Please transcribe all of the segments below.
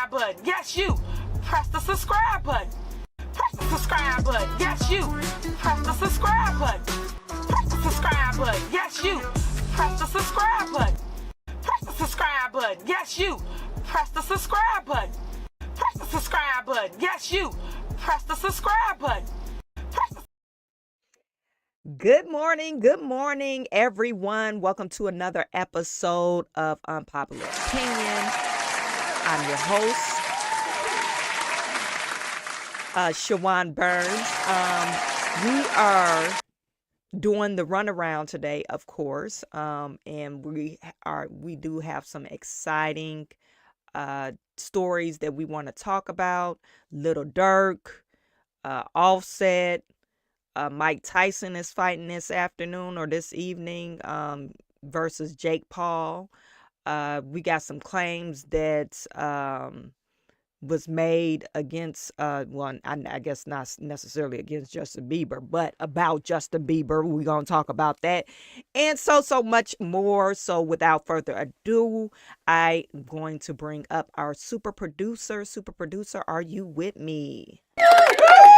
subscribe button. Yes, you. Press the subscribe button. Press the subscribe button. Yes, you. Press the subscribe button. Press the subscribe button. Yes, you. Press the subscribe button. Press the subscribe button. Yes, you. Press the subscribe button. Press the subscribe button. Yes, you. Press the subscribe button. Press the Good morning, everyone. Welcome to another episode of Unpopular Opinion. I'm your host, Shawan Burns. We are doing the runaround today, of course, and we do have some exciting stories that we want to talk about. Little Dirk, Offset. Mike Tyson is fighting this afternoon or this evening versus Jake Paul. We got some claims that was made against, I guess not necessarily against Justin Bieber, but about Justin Bieber. We're going to talk about that and so much more. So without further ado, I'm going to bring up our super producer. Super producer, are you with me?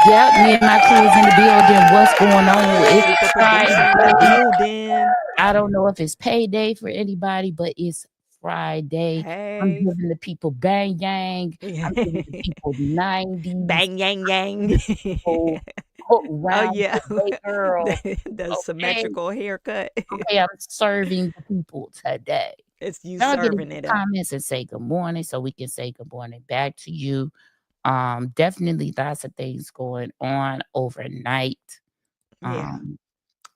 Yep, me and my crew is in the building. What's going on? It's Super producer Friday. in the building. I don't know if it's payday for anybody, but it's Friday. I'm Hey. giving the people bang yang. I'm giving the people 90s. Bang yang yang. People Oh round yeah. the girl. The Okay. symmetrical haircut. Okay, I'm serving the people today. It's you Y'all get in serving the it up. comments and say good morning so we can say good morning back to you. Definitely lots of things going on overnight. Yeah.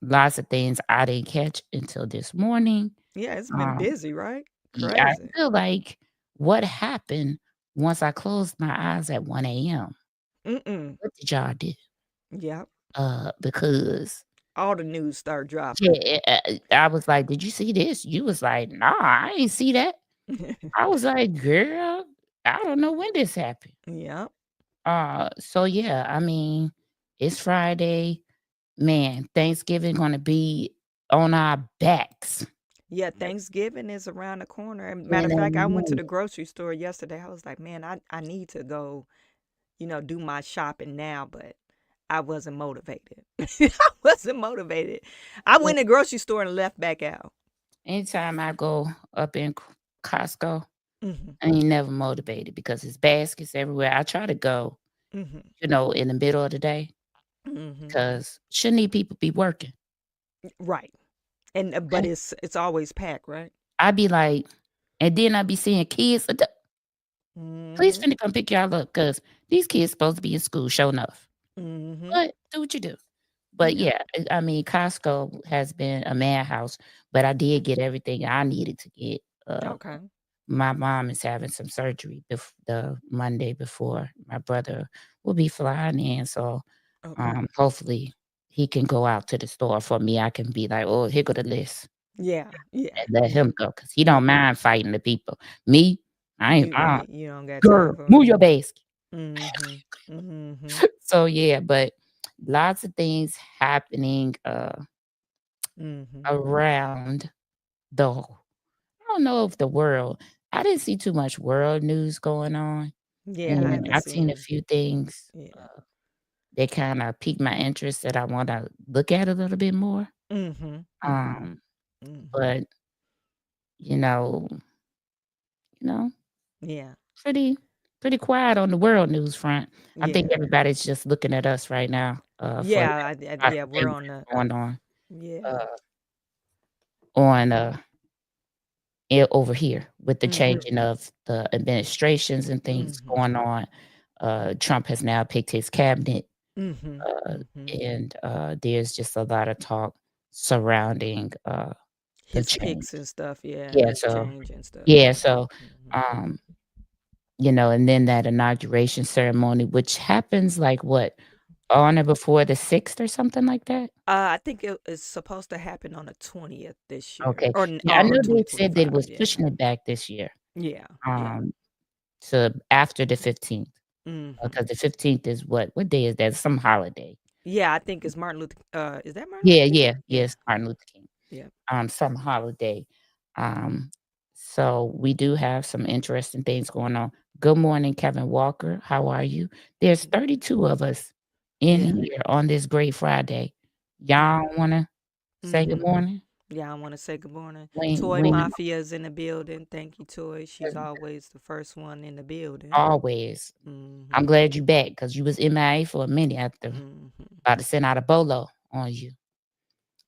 Lots of things I didn't catch until this morning. Yeah, it's been busy, right? Yeah, I Crazy. feel like what happened once I closed my eyes at 1 a.m. What did y'all do? Yep. Because All the news start dropping. yeah, I was like, "Did you see this?" You was like, "Nah, I ain't see that." I was like, "Girl, I don't know when this happened." Yep. So yeah, I mean, it's Friday. Man, Thanksgiving gonna be on our backs. Yeah, Thanksgiving is around the corner. And matter of fact, I went to the grocery store yesterday. I was like, man, I need to go, do my shopping now, but I wasn't motivated. I wasn't motivated. I went to the grocery store and left back out. Anytime I go up in Costco, Mm-hmm. I ain't never motivated because it's baskets everywhere. I try to go, Mm-hmm. in the middle of the day because shouldn't these people be working? Right. And but it's always packed, right? I'd be like, and then I'd be seeing kids. Please finna come pick y'all up because these kids supposed to be in school, sure enough. But do what you do. But yeah, I mean, Costco has been a madhouse, but I did get everything I needed to get. Okay. My mom is having some surgery the Monday before. My brother will be flying in, so hopefully he can go out to the store for me. I can be like, "Oh, here go the list." Yeah. And let him go because he don't mind fighting the people. Me, You don't got girl, time for move it. your basket. Mm-hmm. So yeah, but lots of things happening around the I don't know if the world. I didn't see too much world news going on. Yeah, I And haven't I've seen a seen. few things Yeah. that kinda piqued my interest that I wanna look at a little bit more. But, you know you know, Yeah. pretty quiet on the world news front. I think Yeah. everybody's just looking at us right now, for Yeah, yeah, we're on everything the going on, yeah. on, over here with the changing of the administrations and things going on. Trump has now picked his cabinet, and there's just a lot of talk surrounding the His change. picks and stuff, yeah, Yeah, his so change and stuff. yeah, so um, and then that inauguration ceremony, which happens like what, on or before the 6th or something like that? I think it is supposed to happen on the 20th this year, Okay. or Yeah, I know they said they 2025. was Yeah, pushing it back this year, yeah, yeah. to after the 15th. Mm-hmm. Because the 15th is what day is that? Some holiday. Yeah, I think it's Martin Luther. Is that Martin Luther Yeah, King? yeah, yes, Martin Luther King. Yeah. Some holiday. So we do have some interesting things going on. Good morning, Kevin Walker. How are you? There's 32 of us in Yeah. here on this great Friday. Y'all wanna say good Mhm. morning? Yeah, I want to say good morning. We Toy we Mafia's in the building. Thank you, Toy. She's always the first one in the building. always. I'm Mhm. glad you back because you was MIA for a minute after Mhm. about to send out a bolo on you.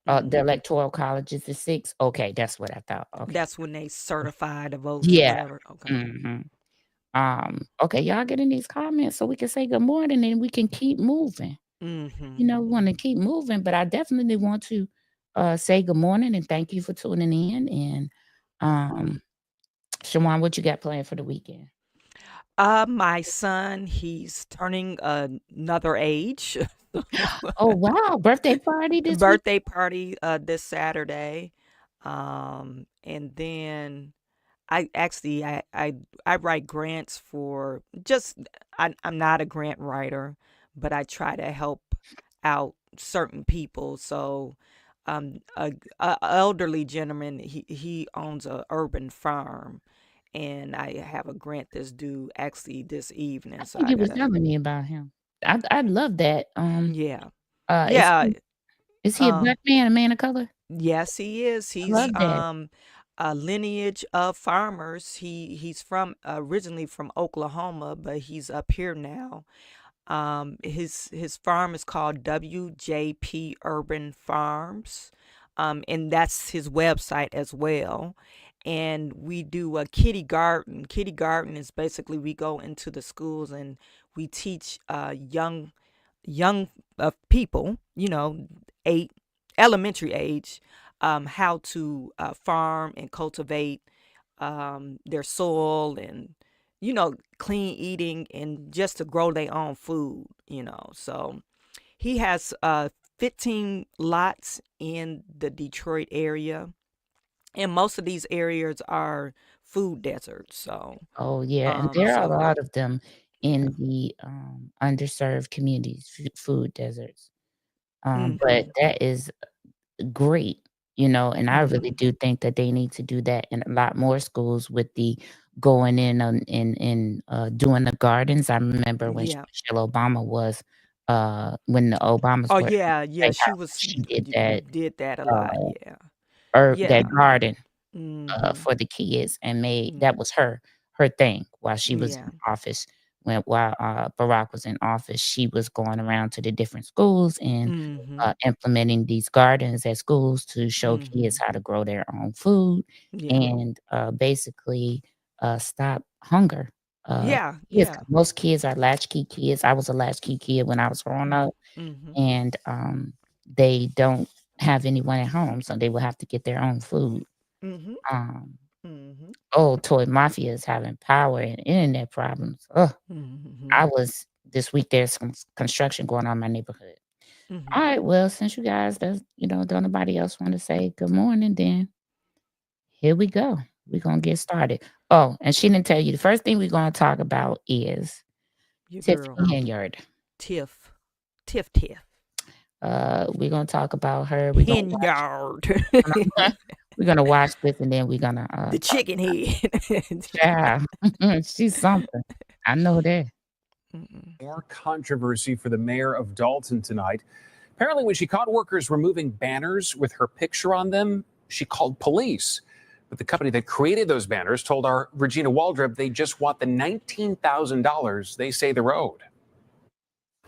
The Mhm. electoral college is the 6th? Okay, that's what I thought. Okay. That's when they certify the votes or Yeah. whatever. Okay. Mhm. Okay, y'all get in these comments so we can say good morning and we can keep moving. Mhm. We wanna keep moving, but I definitely want to, say good morning and thank you for tuning in, and, Shawan, what you got planned for the weekend? My son, he's turning another age. Oh, wow, birthday party this week? Birthday party this Saturday. And then I write grants for just I'm not a grant writer, but I try to help out certain people. So a elderly gentleman, he owns a urban farm, and I have a grant that's due actually this evening. I So think I you was gotta, telling me about him. I love that. yeah. Is Yeah. he a Um black man, a man of color? yes, he is. I He's love that. a lineage of farmers. He's from originally from Oklahoma, but he's up here now. His farm is called WJP Urban Farms, and that's his website as well. And we do a kitty garden. Kitty garden is basically we go into the schools and we teach young people, 8 elementary age, how to farm and cultivate their soil and clean eating and just to grow their own food. So he has 15 lots in the Detroit area, and most of these areas are food deserts. So Oh, yeah, and there are a so lot of them yeah. in the, underserved communities, food deserts. But Mhm. that is great, and I really Mhm. do think that they need to do that in a lot more schools with the going in doing the gardens. I remember when Yeah. Michelle Obama was, when the Obamas Oh were in yeah, the yeah, White she House, was she did that, did that a lot. uh, Yeah. that Yeah. garden, Mhm. for the kids and made that Mhm. was her thing while she was Yeah. in office. While Barack was in office, she was going around to the different schools and Mhm. implementing these gardens at schools to show kids Mhm. how to grow their own food Yeah. and basically stop hunger. Yeah. Kids, Yeah. most kids are latchkey kids. I was a latchkey kid when I was growing Mm. up, Mhm. and they don't have anyone at home, so they will have to get their own food. Mhm. Um, Mhm. oh, Toy Mafia is having power and internet problems. Ugh. Mhm. I was this week. There's some construction going on in my neighborhood. Mhm. All right, well, since you guys don't nobody else want to say good morning, then here we go. We're gonna get started. Oh, and she didn't tell you the first thing we're gonna talk about is Your girl, Tiffany Henyard. Tiff. Tiff Tiff. We're gonna talk about her. Henyard. We're gonna watch this and then we're gonna The talk. chicken head. Child. She's something. I know that. Mm-mm. More controversy for the mayor of Dalton tonight. Apparently, when she caught workers removing banners with her picture on them, she called police. But the company that created those banners told our Regina Waldrop they just want the $19,000 they say they're owed.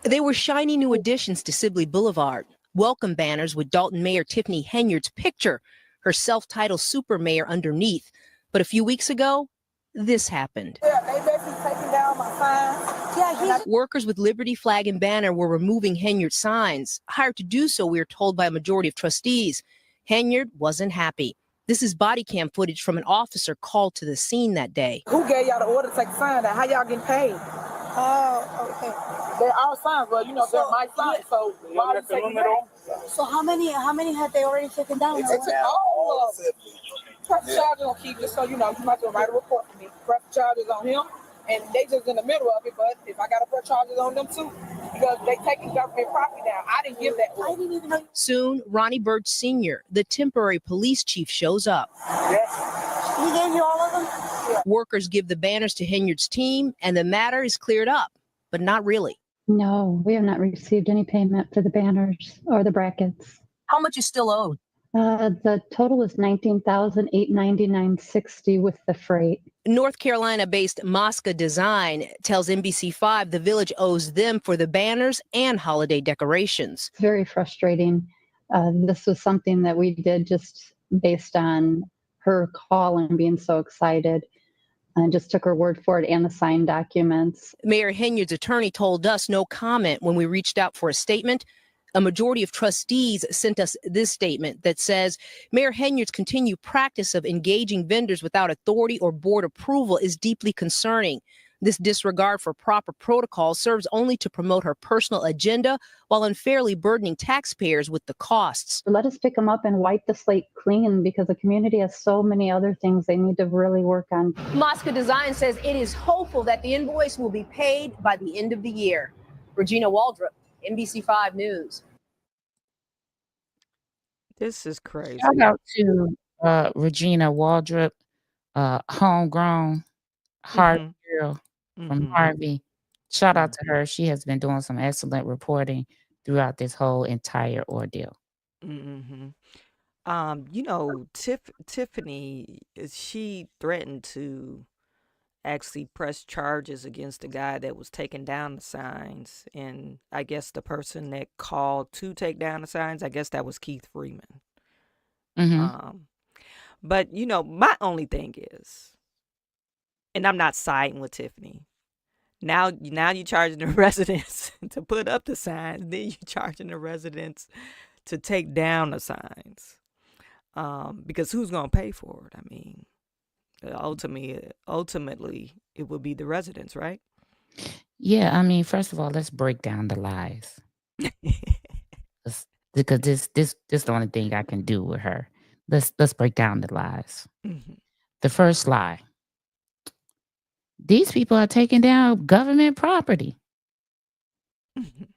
They were shiny new additions to Sibley Boulevard. Welcome banners with Dalton Mayor Tiffany Henyard's picture, her self-titled super mayor underneath. But a few weeks ago, this happened. Yeah, they basically taking down my signs. Yeah, Workers with Liberty flag and banner were removing Henyard's signs. Hired to do so, we are told by a majority of trustees. Henyard wasn't happy. This is body cam footage from an officer called to the scene that day. Who gave y'all the order to take the sign down? How y'all getting paid? Oh, okay. They're our signs, but they're my signs. So why are you taking them down? So how many have they already taken down? They took all of them. Press charges on Keith, just so you know, you might as well write a report for me. Press charges on him, and they just in the middle of it, but if I got to press charges on them too, because they taking government property down. I didn't give that order. I didn't even know. Soon, Ronnie Bird Sr., the temporary police chief, shows up. Yes. He gave you all of them? Workers give the banners to Henyard's team, and the matter is cleared up, but not really. No, we have not received any payment for the banners or the brackets. How much is still owed? The total is $19,899.60 with the freight. North Carolina-based Mosca Design tells NBC5 the village owes them for the banners and holiday decorations. It's very frustrating. This was something that we did just based on her call and being so excited, and just took her word for it and the signed documents. Mayor Henyard's attorney told us no comment when we reached out for a statement. A majority of trustees sent us this statement that says Mayor Henyard's continued practice of engaging vendors without authority or board approval is deeply concerning. This disregard for proper protocol serves only to promote her personal agenda while unfairly burdening taxpayers with the costs. Let us pick them up and wipe the slate clean, because the community has so many other things they need to really work on. Mosca Design says it is hopeful that the invoice will be paid by the end of the year. Regina Waldrop, NBC5 News. This is crazy. Shout out to Regina Waldrop, homegrown heart Mhm. girl from Mhm. Harvey. Shout out to her. She has been doing some excellent reporting throughout this whole entire ordeal. Mhm. Tiffany, she threatened to actually press charges against the guy that was taking down the signs, and I guess the person that called to take down the signs, I guess that was Keith Freeman. Hmm. But my only thing is, and I'm not siding with Tiffany. Now you're charging the residents to put up the signs, then you're charging the residents to take down the signs. Because who's gonna pay for it? I mean, ultimately, it would be the residents, right? Yeah, I mean, first of all, let's break down the lies. Because this is the only thing I can do with her. Let's break down the lies. Mhm. The first lie. These people are taking down government property. Mhm.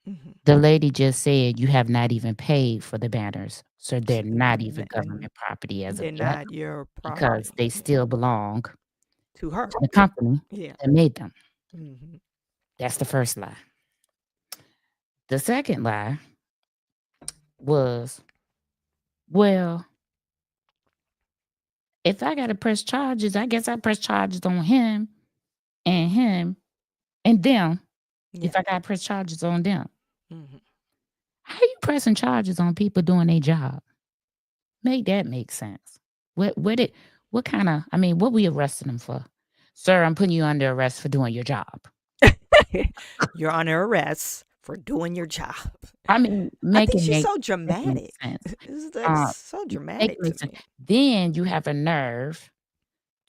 Mhm. The lady just said you have not even paid for the banners, so they're not even government property as They're of yet, not your because property. they still belong To her. to the company Yeah. that made them. Mhm. That's the first lie. The second lie was, well, if I got to press charges, I guess I press charges on him and them. Yeah. If I got to press charges on them. Mhm. How you pressing charges on people doing their job? Make that make sense. What kind of, I mean, what we arresting them for? Sir, I'm putting you under arrest for doing your job. You're under arrest for doing your job. I mean, I make think it she's make so make dramatic. sense. It's so Make dramatic it make to sense. me. Then you have a nerve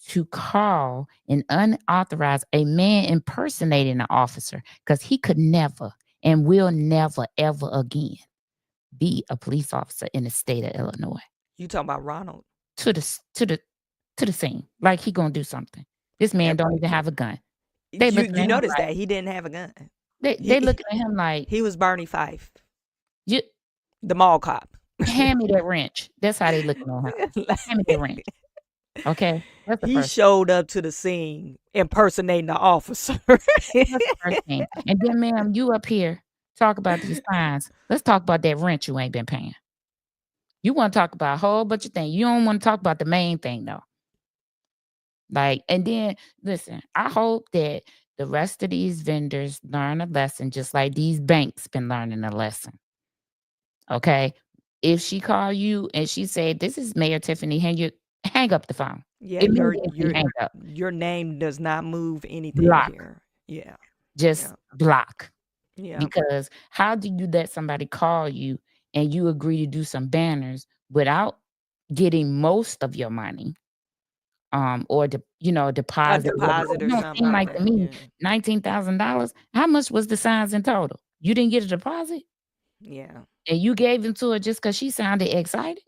to call and unauthorize a man impersonating an officer, because he could never and will never ever again be a police officer in the state of Illinois. You talking about Ronald? To the scene, like he gonna do something. This man don't even have a gun. They looking You at him noticed like that he didn't have a gun. they looking at him like, He was Barney Fife, you the mall cop. hand me that wrench. That's how they looking at him. Hand me that wrench. Okay, that's the He first. showed up to the scene impersonating the officer. That's the first thing. And then, ma'am, you up here talk about these fines. Let's talk about that rent you ain't been paying. You want to talk about a whole bunch of things. You don't want to talk about the main thing though. Like, and then listen, I hope that the rest of these vendors learn a lesson, just like these banks been learning a lesson. Okay. If she call you and she said, "This is Mayor Tiffany," hang up the phone. Yeah, Immediately hang up. your name does not move anything Block. here. Yeah. Just block. Yeah. Because how do you let somebody call you and you agree to do some banners without getting most of your money, or A deposit? deposit or It don't something seem like like to that. me Yeah. $19,000. How much was the signs in total? You didn't get a deposit, Yeah. and you gave them to her just because she sounded excited.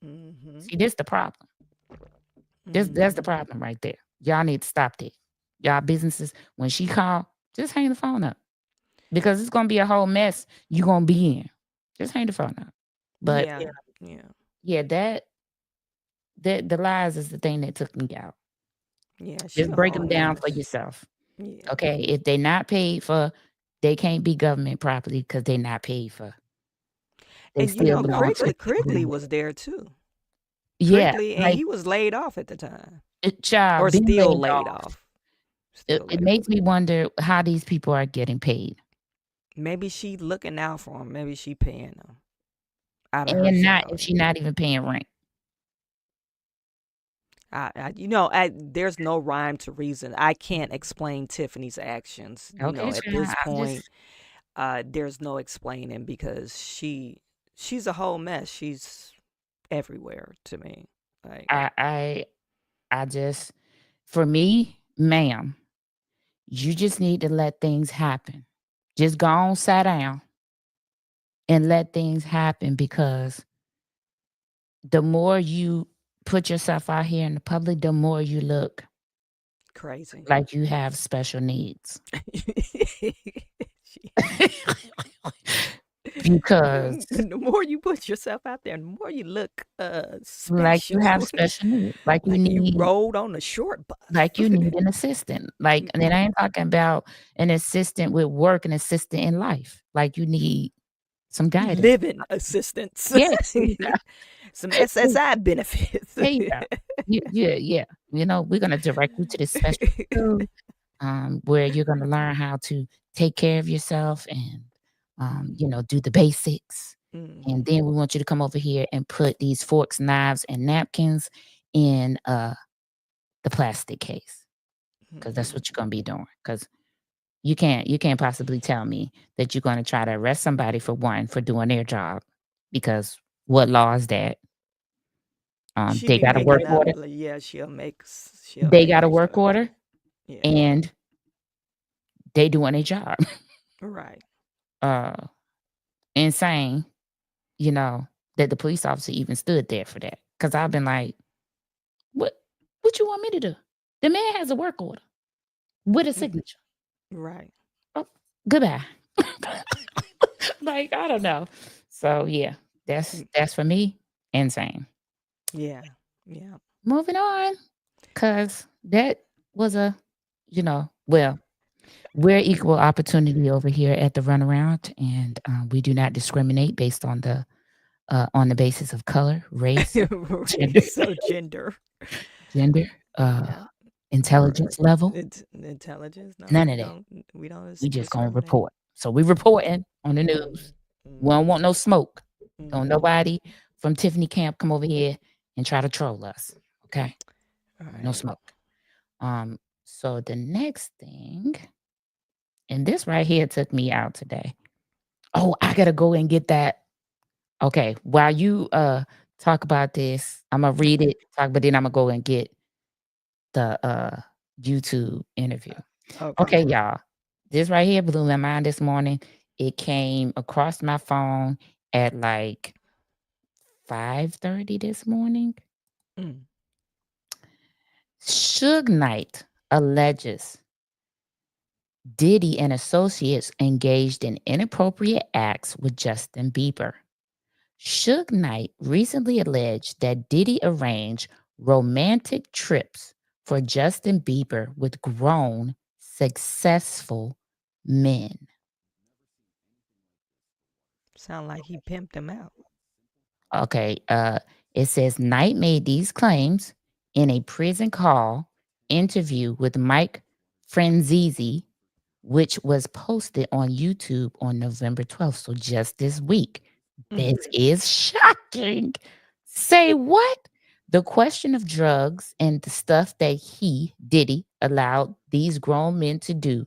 Mhm. See, this the problem. That's the Mhm. problem right there. Y'all need to stop that. Y'all businesses, when she call, just hang the phone up, because it's gonna be a whole mess you gonna be in. Just hang the phone up. But Yeah. Yeah. yeah, that the lies is the thing that took me out. Yeah, she Just a break whole them down for mess. yourself. Yeah. Okay, if they not paid for, they can't be government property because they not paid for. They And still belong to Crigley the was there too. yeah, Crigley, and like he was laid off at the time, child or being still laid laid off. off. It, Still it laid off. makes me wonder how these people are getting paid. Maybe she looking out for him. Maybe she paying them out of her And not if salary. she's not even paying rent. There's no rhyme to reason. I can't explain Tiffany's actions. Okay, At child, this I'm point, just there's no explaining because she's a whole mess. She's everywhere to me. Like, I just for me, ma'am, you just need to let things happen. Just go on, sit down, and let things happen because the more you put yourself out here in the public, the more you look crazy. like you have special needs. Because the more you put yourself out there, the more you look like you special. have special needs. Like you Like you need rode on a short bus. like you need an assistant. Like, and then I ain't talking about an assistant with work, an assistant in life. Like you need some guidance. Living assistance. Yes. there you go. Some SSI benefits. There you go. Yeah. You know, we're gonna direct you to this special school, where you're gonna learn how to take care of yourself and do the basics. And then we want you to come over here and put these forks, knives, and napkins in the plastic case. Because that's what you're gonna be doing. Because you can't possibly tell me that you're gonna try to arrest somebody for doing their job. Because what law is that? They got a work order. Yeah, she'll They make got a up work stuff. order, Yeah. and they doing their job. Right. Insane, that the police officer even stood there for that. Because I've been like, what you want me to do? The man has a work order with a signature. Right. Oh, goodbye. Like, I don't know. So yeah, that's for me insane. Yeah. Yeah. Moving on, because that was we're equal opportunity over here at the Runaround, and we do not discriminate based on the basis of color, race, gender, intelligence level. Intelligence. No, None of that. We don't. We just gonna discriminate. report. So we reporting on the news. We don't want no smoke. Don't nobody from Tiffany camp come over here and try to troll us. Okay. No smoke. So the next thing, and this right here took me out today. Oh, I gotta go and get that. Okay, while you talk about this, I'm gonna read it, but then I'm gonna go and get the YouTube interview. Okay, y'all. This right here blew my mind this morning. It came across my phone at like 5:30 this morning. Suge Knight alleges Diddy and associates engaged in inappropriate acts with Justin Bieber. Suge Knight recently alleged that Diddy arranged romantic trips for Justin Bieber with grown, successful men. Sound like he pimped him out. Okay, it says Knight made these claims in a prison call interview with Mike Franzese, which was posted on YouTube on November 12th, so just this week. This is shocking. Say what? The question of drugs and the stuff that Diddy, allowed these grown men to do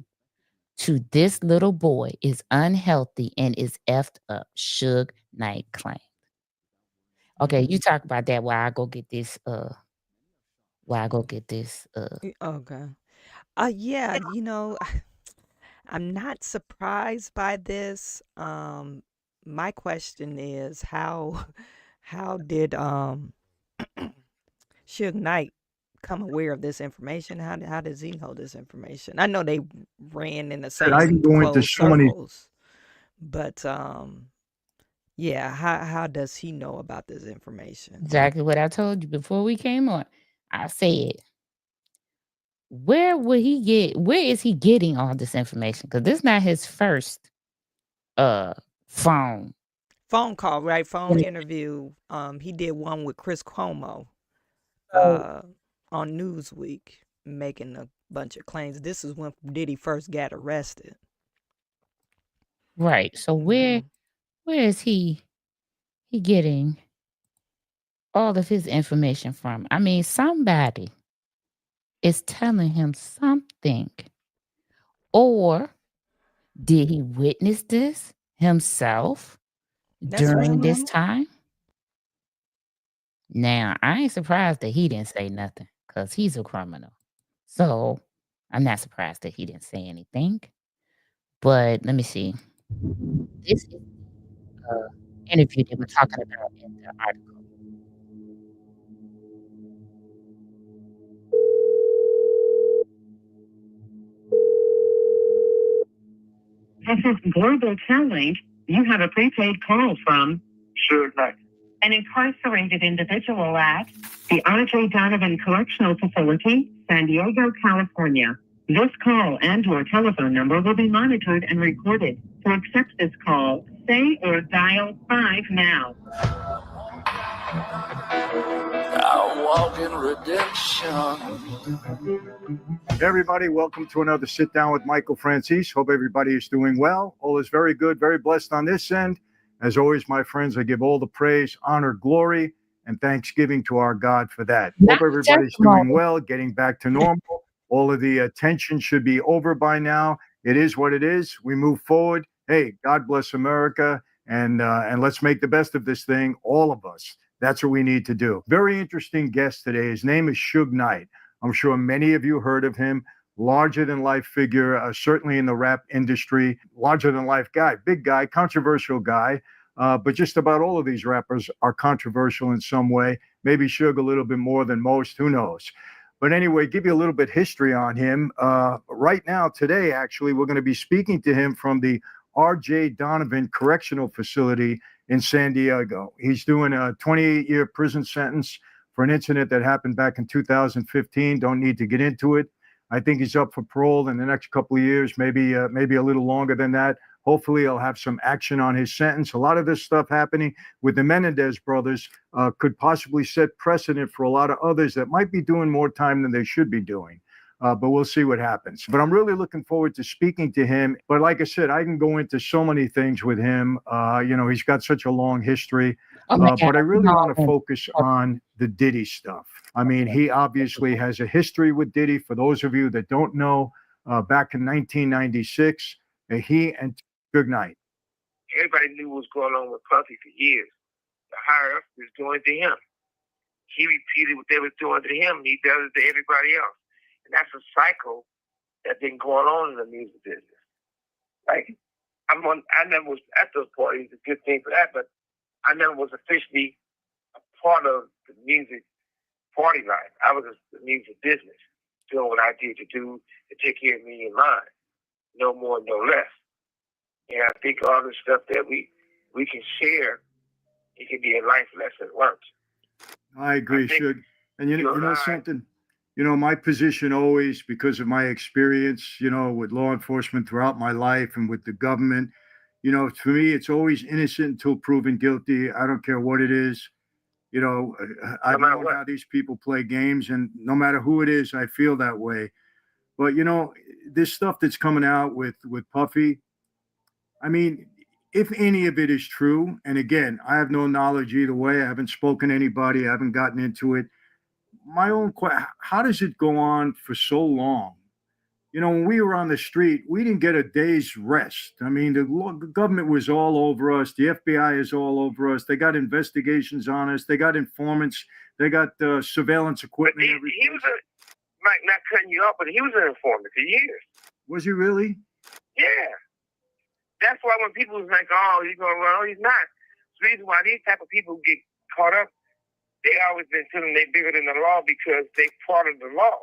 to this little boy is unhealthy and is effed up, Suge Knight claimed. Okay, you talk about that while I go get this. Okay. Yeah, I'm not surprised by this. My question is how did Suge Knight come aware of this information? How does he know this information? I know they ran in the same I can go into closed so many. circles, but yeah, how does he know about this information? Exactly what I told you before we came on. I said, where is he getting all this information? Because this is not his first phone call, right? Phone interview. interview. He did one with Chris Cuomo So, on Newsweek, making a bunch of claims. This is when Diddy first got arrested. right. So where is he getting all of his information from? I mean, somebody is telling him something. Or did he witness this himself That's what during I'm this time? Now, I ain't surprised that he didn't say nothing because he's a criminal. So I'm not surprised that he didn't say anything. But let me see. This is the interview that we're talking about in the article. This is Global Tellink. You have a prepaid call from Suge Knight, an incarcerated individual at the R.J. Donovan Correctional Facility, San Diego, California. This call and your telephone number will be monitored and recorded. To accept this call, say or dial 5 now. I walk in redemption. Hey everybody, welcome to another Sit Down with Michael Francis. Hope everybody is doing well. All is very good, very blessed on this end. As always, my friends, I give all the praise, honor, glory, and thanksgiving to our God for that. Not Hope everybody's testimony. doing well, getting back to normal. All of the tension should be over by now. It is what it is. We move forward. Hey, God bless America, and let's make the best of this thing, all of us. That's what we need to do. Very interesting guest today. His name is Suge Knight. I'm sure many of you heard of him. Larger than life figure, certainly in the rap industry. Larger than life guy, big guy, controversial guy. But just about all of these rappers are controversial in some way. Maybe Suge a little bit more than most, who knows? But anyway, give you a little bit history on him. Right now, today, actually, we're going to be speaking to him from the R.J. Donovan Correctional Facility in San Diego. He's doing a 28-year prison sentence for an incident that happened back in 2015. Don't need to get into it. I think he's up for parole in the next couple of years, maybe a little longer than that. Hopefully he'll have some action on his sentence. A lot of this stuff happening with the Menendez brothers could possibly set precedent for a lot of others that might be doing more time than they should be doing. But we'll see what happens. But I'm really looking forward to speaking to him. But like I said, I can go into so many things with him. He's got such a long history. But I really want to focus on the Diddy stuff. I mean, he obviously has a history with Diddy. For those of you that don't know, back in 1996, he and Suge Knight. Everybody knew what was going on with Puffy for years. The higher up was doing to him. He repeated what they was doing to him. He does it to everybody else. And that's a cycle that's been going on in the music business. Like, I never was at those parties, a good thing for that, but I never was officially a part of the music party life. I was in the music business, doing what I did to do to take care of me and mine. No more, no less. And I think all the stuff that we can share, it can be a life lesson learned. I agree, Suge. And you know something? My position always, because of my experience, with law enforcement throughout my life and with the government, for me, it's always innocent until proven guilty. I don't care what it is. I've known how these people play games, and no matter who it is, I feel that way. But, this stuff that's coming out with Puffy, I mean, if any of it is true, and again, I have no knowledge either way. I haven't spoken to anybody. I haven't gotten into it. My own question, how does it go on for so long? When we were on the street, we didn't get a day's rest. I mean, the government was all over us. The FBI is all over us. They got investigations on us. They got informants. They got surveillance equipment. But he was not cutting you off, but he was an informant for years. Was he really? Yeah. That's why when people was like, oh, he's going to run, he's not. The reason why these type of people get caught up, they always been feeling they're bigger than the law because they part of the law.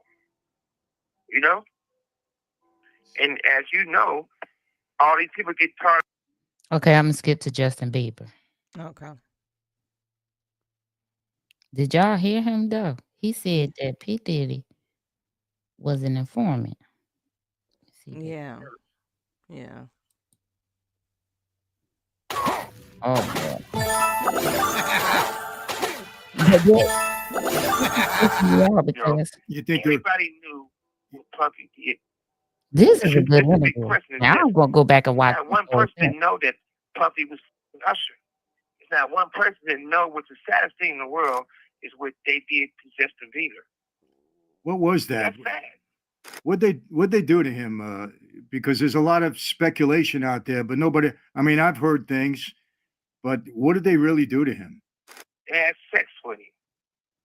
And as you know, all these people get targeted. Okay, I'm going to skip to Justin Bieber. Okay. Did y'all hear him, though? He said that P. Diddy was an informant. Let's see that. Yeah. Yeah. Oh boy. But yeah, because You think they're Everybody knew what Puffy did. this is a good This is a one. big question. Now I'm gonna go back and watch Not this one whole person thing. didn't know that Puffy was Usher. It's not one person didn't know what the saddest thing in the world is what they did to Justin Bieber. what was that? That's sad. What'd they do to him? Because there's a lot of speculation out there, but nobody. I mean, I've heard things, but what did they really do to him They had sex with him.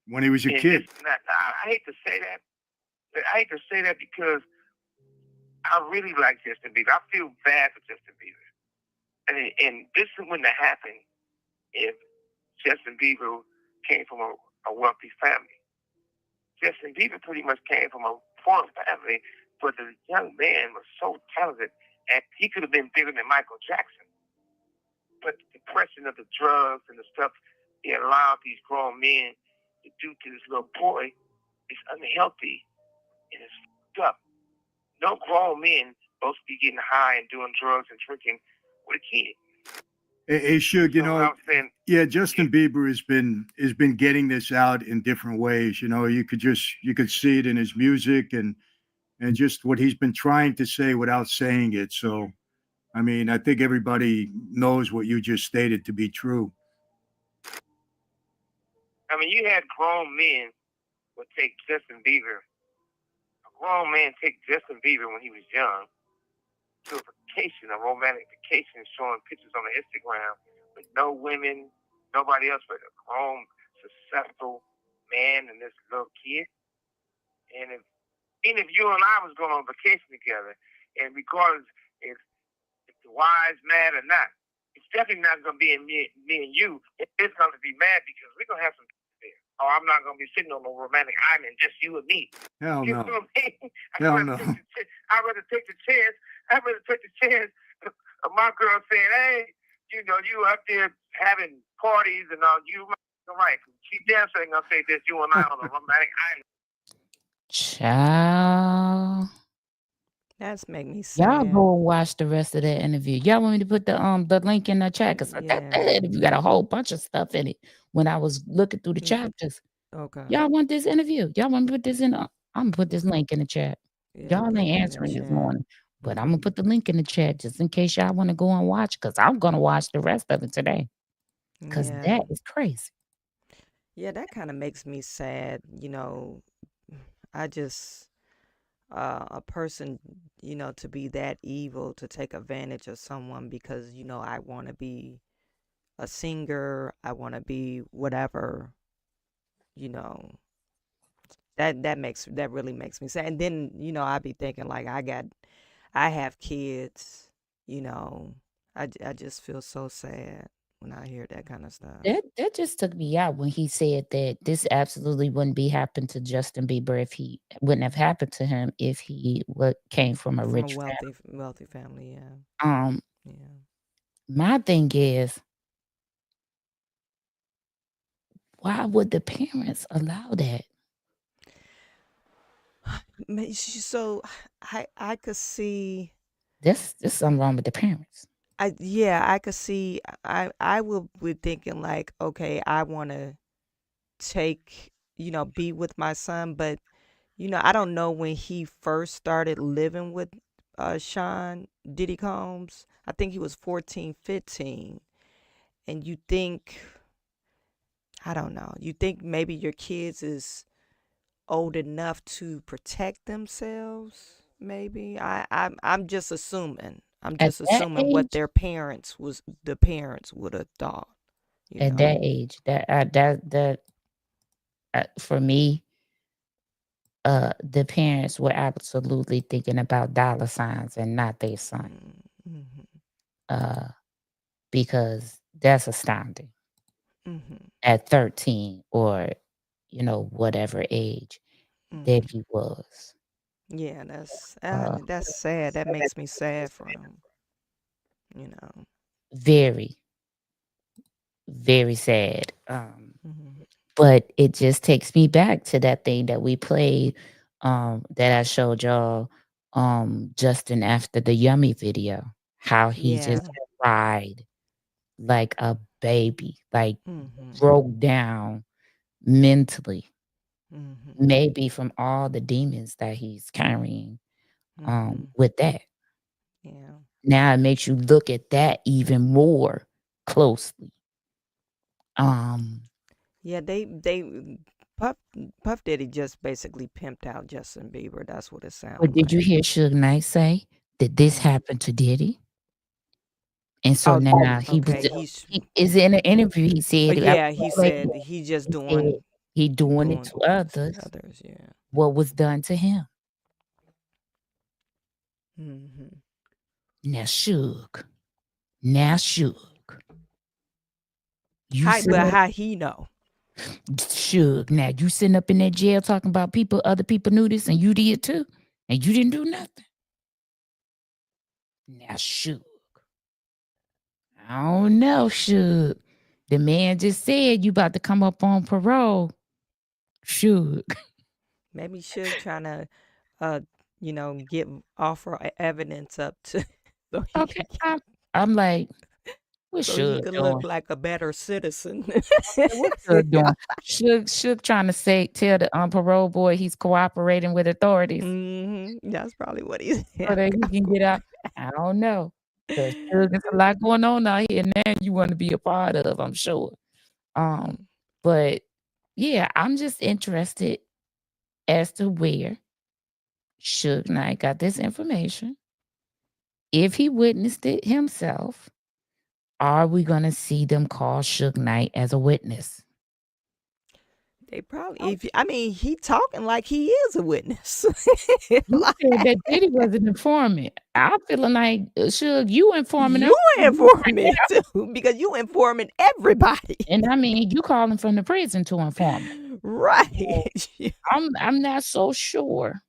when he was a And kid? I hate to say that. I hate to say that because I really like Justin Bieber. I feel bad for Justin Bieber. And this wouldn't have happened if Justin Bieber came from a wealthy family. Justin Bieber pretty much came from a poor family, but the young man was so talented, and he could have been bigger than Michael Jackson. But the depression of the drugs and the stuff he allowed these grown men to do to this little boy is unhealthy and it's fucked up. No grown men supposed to be getting high and doing drugs and drinking with a kid. Hey, Suge, you So what know, I'm saying, yeah, Justin Bieber has been getting this out in different ways. You know, you could see it in his music and just what he's been trying to say without saying it. So, I mean, I think everybody knows what you just stated to be true. I mean, you had grown men would take Justin Bieber. A grown man take Justin Bieber when he was young to a vacation, a romantic vacation, showing pictures on the Instagram with no women, nobody else but a grown, successful man and this little kid. And even if you and I was going on vacation together, and regardless if the wives mad or not, it's definitely not going to be in me and you. It's going to be mad because we're going to have some there. Or I'm not going to be sitting on a romantic island, just you and me. Hell You no. know what I mean? Hell no. I'd rather take the chance. I'd rather take the chance of my girl saying, hey, you know, you up there having parties and all. You right. She damn sure ain't going to say this, you and I on a romantic island. Child. That's make me Y'all sad. go and watch the rest of that interview. Y'all want me to put the link in the chat? Because that interview got a whole bunch of stuff in it when I was looking through the chapters. Okay. Y'all want this interview? Y'all want me to put this in? I'm going to put this link in the chat. Yeah, Y'all put it ain't in the answering this chat. morning. But I'm going to put the link in the chat just in case y'all want to go and watch, because I'm going to watch the rest of it today. Because Yeah. that is crazy. Yeah, that kind of makes me sad. You know, I just, a person, you know, to be that evil, to take advantage of someone because, you know, I want to be a singer, I want to be whatever, you know, that really makes me sad. And then, you know, I be thinking like I have kids, you know, I just feel so sad when I hear that kind of stuff. That just took me out when he said that this absolutely wouldn't be happened to Justin Bieber if he wouldn't have happened to him if he came from a rich family. wealthy family, yeah. Yeah. My thing is, why would the parents allow that? So I could see There's something wrong with the parents. I could see I would be thinking like, okay, I want to take, you know, be with my son, but you know, I don't know when he first started living with Sean Diddy Combs. I think he was 14, 15. And you think, I don't know, you think maybe your kids is old enough to protect themselves, maybe. I'm just assuming. I'm At just that assuming what age, the parents would have thought, you at know. that age, that for me, the parents were absolutely thinking about dollar signs and not their son. Mm-hmm. Because that's astounding. Mm-hmm. At 13 or, you know, whatever age that he was. Yeah, that's sad. That makes me sad for him. You know. Very, very sad. But it just takes me back to that thing that we played that I showed y'all Justin after the Yummy video, how he Yeah. just cried like a baby, like Mhm. broke down mentally, Mhm. maybe from all the demons that he's carrying Mhm. with that. Yeah. Now it makes you look at that even more closely. Yeah, they Puff Daddy just basically pimped out Justin Bieber. That's what it But sounds did you like. hear Suge Knight say that this Mm. happened to Diddy? And so Oh, now he was okay. just, he is in an interview. He said, I Yeah, he was said he just he said he doing it doing to others. others. Yeah. What was done to him? Mhm. Now Suge, now Suge, you How, sit but up, how he know? Suge. Now you sitting up in that jail talking about people, other people knew this, and you did too, and you didn't do nothing. Now Suge, I don't know, Suge. The man just said you about to come up on parole. Suge. Maybe Suge trying to, get offer evidence up to so he Okay, can I'm like, what so he Suge could doing? look like a better citizen. What Suge doing? Suge trying to tell the parole boy he's cooperating with authorities That's probably what he's so that he can get out. I don't know. Because Suge, there's a lot going on out here now you want to be a part of, I'm sure. But yeah, I'm just interested as to where Suge Knight got this information. If he witnessed it himself, are we gonna see them call Suge Knight as a witness? They probably he talking like he is a witness. You said that Diddy was an informant. I'm feeling like, Suge, you informing You us informant too, because you informing everybody. and I mean, you calling from the prison to inform them. Right. I'm not so sure.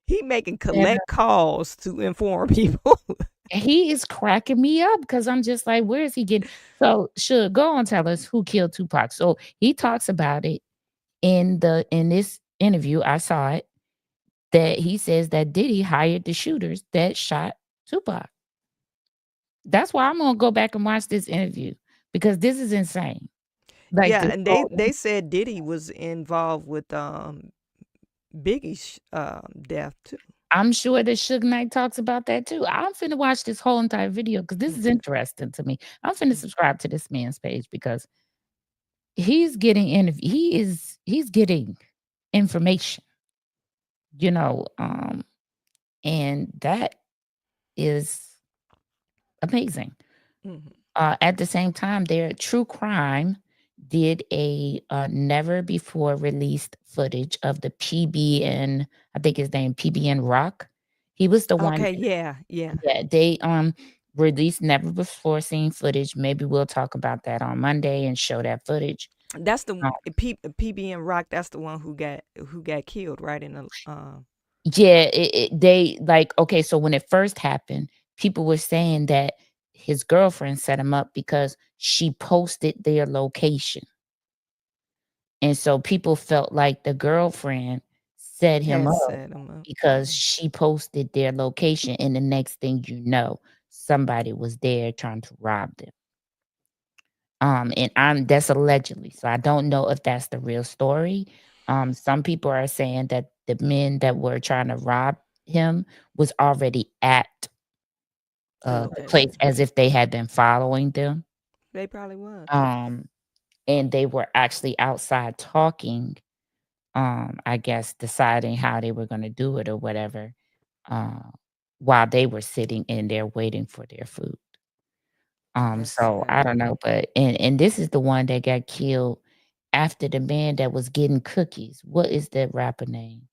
He making And, collect calls to inform people. he is cracking me up because I'm just like, where is he getting? So, Suge, go on, tell us who killed Tupac. So he talks about it in this interview. I saw it that he says that Diddy hired the shooters that shot Tupac. That's why I'm gonna go back and watch this interview because this is insane. Like Yeah, this and whole they said Diddy was involved with Biggie's death too. I'm sure that Suge Knight talks about that too. I'm finna watch this whole entire video because this is interesting to me. I'm finna subscribe to this man's page because he's getting he's getting information, and that is amazing. Mhm. At the same time, their True Crime did a never before released footage of the PBN, I think his name PBN Rock. He was the one. Okay, yeah. Yeah, they released never before seen footage. Maybe we'll talk about that on Monday and show that footage. That's the Um, PBN Rock. That's the one who got killed, right? In the yeah, they like, okay, so when it first happened, people were saying that his girlfriend set him up because she posted their location. And so people felt like the girlfriend set him had up set him up. because she posted their location, and the next thing you know, somebody was there trying to rob them. And that's allegedly, so I don't know if that's the real story. Some people are saying that the men that were trying to rob him was already at the place Location. as if they had been following them. They probably was. And they were actually outside talking, I guess deciding how they were gonna do it or whatever, while they were sitting in there waiting for their food. That's So I sad. don't know, but and this is the one that got killed after the man that was getting cookies. What is that rapper name?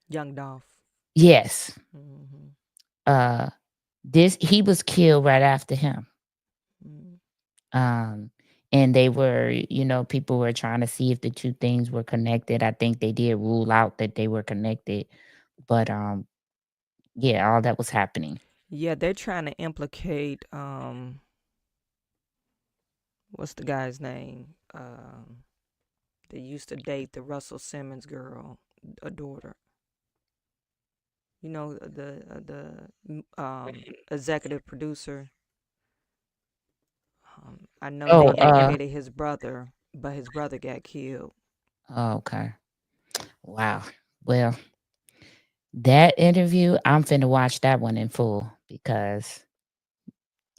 Young Dolph. Yes. Mhm. He was killed right after him. Mhm. And they were, people were trying to see if the two things were connected. I think they did rule out that they were connected, but yeah, all that was happening. Yeah, they're trying to implicate what's the guy's name? They used to date the Russell Simmons girl, a daughter. You know, executive producer. I know they Oh, implicated his brother, but his brother got killed. okay. Wow. Well, that interview, I'm finna watch that one in full because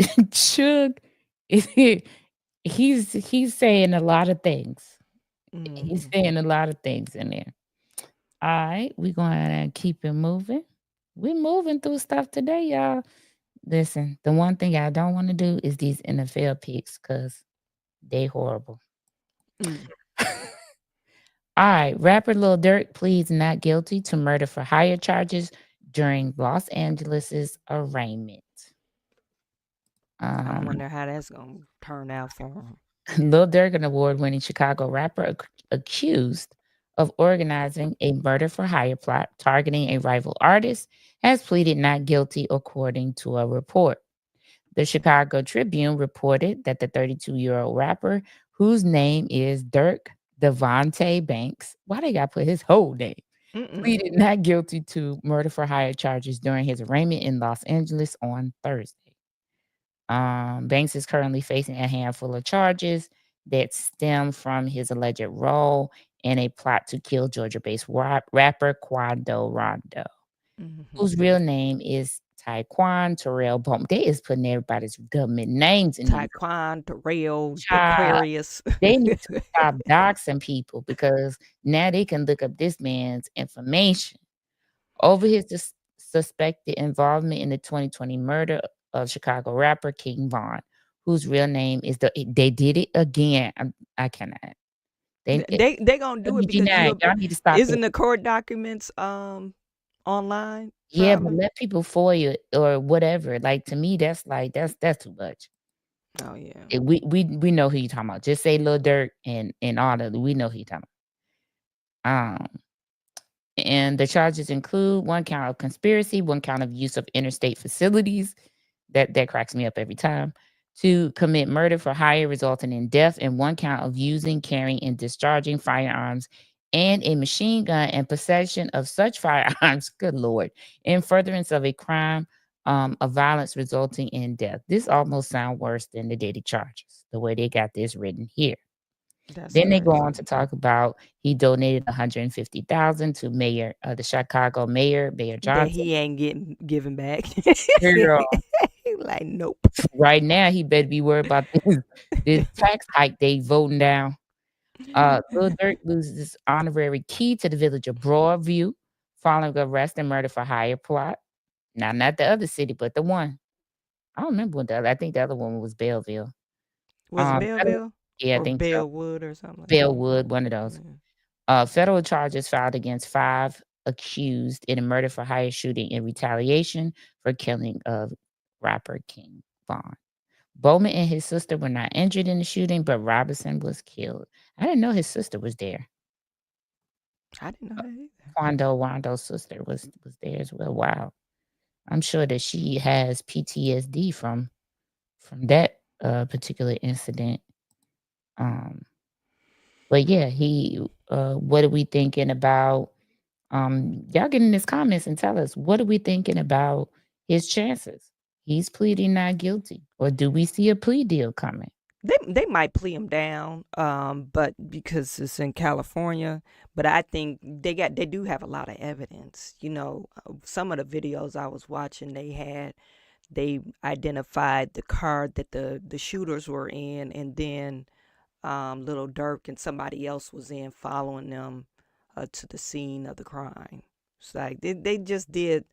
Suge, he's saying a lot of things. He's saying a lot of things in there. All right, we're going to keep it moving. We're moving through stuff today, y'all. Listen, the one thing I don't want to do is these NFL picks because they horrible. All right, rapper Lil Durk pleads not guilty to murder for hire charges during Los Angeles' arraignment. I wonder how that's gonna turn out for him. Lil Durk, an award-winning Chicago rapper accused of organizing a murder for hire plot targeting a rival artist, has pleaded not guilty, according to a report. The Chicago Tribune reported that the 32-year-old rapper, whose name is Dirk Devontae Banks, why they got to put his whole name, pleaded not guilty to murder for hire charges during his arraignment in Los Angeles on Thursday. Banks is currently facing a handful of charges that stem from his alleged role in a plot to kill Georgia-based rapper Quando Rondo, whose real name is Taekwon Terrell Bowman. They is putting everybody's government names in there. Taekwon Terrell Aquarius. They need to stop doxing people because now they can look up this man's information over his suspected involvement in the 2020 murder of Chicago rapper King Von, whose real name is they did it again. I cannot. They gonna do it because y'all need to stop. Isn't the court documents online? Yeah, but let people foil it or whatever. Like to me, that's too much. Oh yeah. We know who you talking about. Just say Lil Durk and all that. We know who you talking about. And the charges include 1 count of conspiracy, 1 count of use of interstate facilities. That cracks me up every time. To commit murder for hire resulting in death, and 1 count of using, carrying, and discharging firearms and a machine gun and possession of such firearms, good Lord, in furtherance of a crime of violence resulting in death. This almost sounds worse than the daily charges, the way they got this written here. Then they go on to talk about he donated $150,000 to the Chicago mayor Johnson. That he ain't giving back. Girl. Like, nope. Right now, he better be worried about this tax hike they voting down. Lil Durk loses his honorary key to the village of Broadview following arrest and murder for hire plot. Now, not the other city, but the one. I don't remember what the other. I think the other one was Belleville. Was it Belleville? Yeah, I or think Bellwood or something like Bellwood, one of those. Federal charges filed against 5 accused in a murder for hire shooting in retaliation for killing of rapper King Von. Bowman and his sister were not injured in the shooting, but Robinson was killed. I didn't know his sister was there. I didn't know that either. Quando Rondo's sister was there as well. Wow. I'm sure that she has PTSD from that particular incident. But yeah, what are we thinking about? Y'all get in his comments and tell us, what are we thinking about his chances? He's pleading not guilty, or do we see a plea deal coming? They might plea him down, but because it's in California. But I think they do have a lot of evidence. You know, some of the videos I was watching, they identified the car that the shooters were in, and then Lil Durk and somebody else was in following them to the scene of the crime. It's like they just did.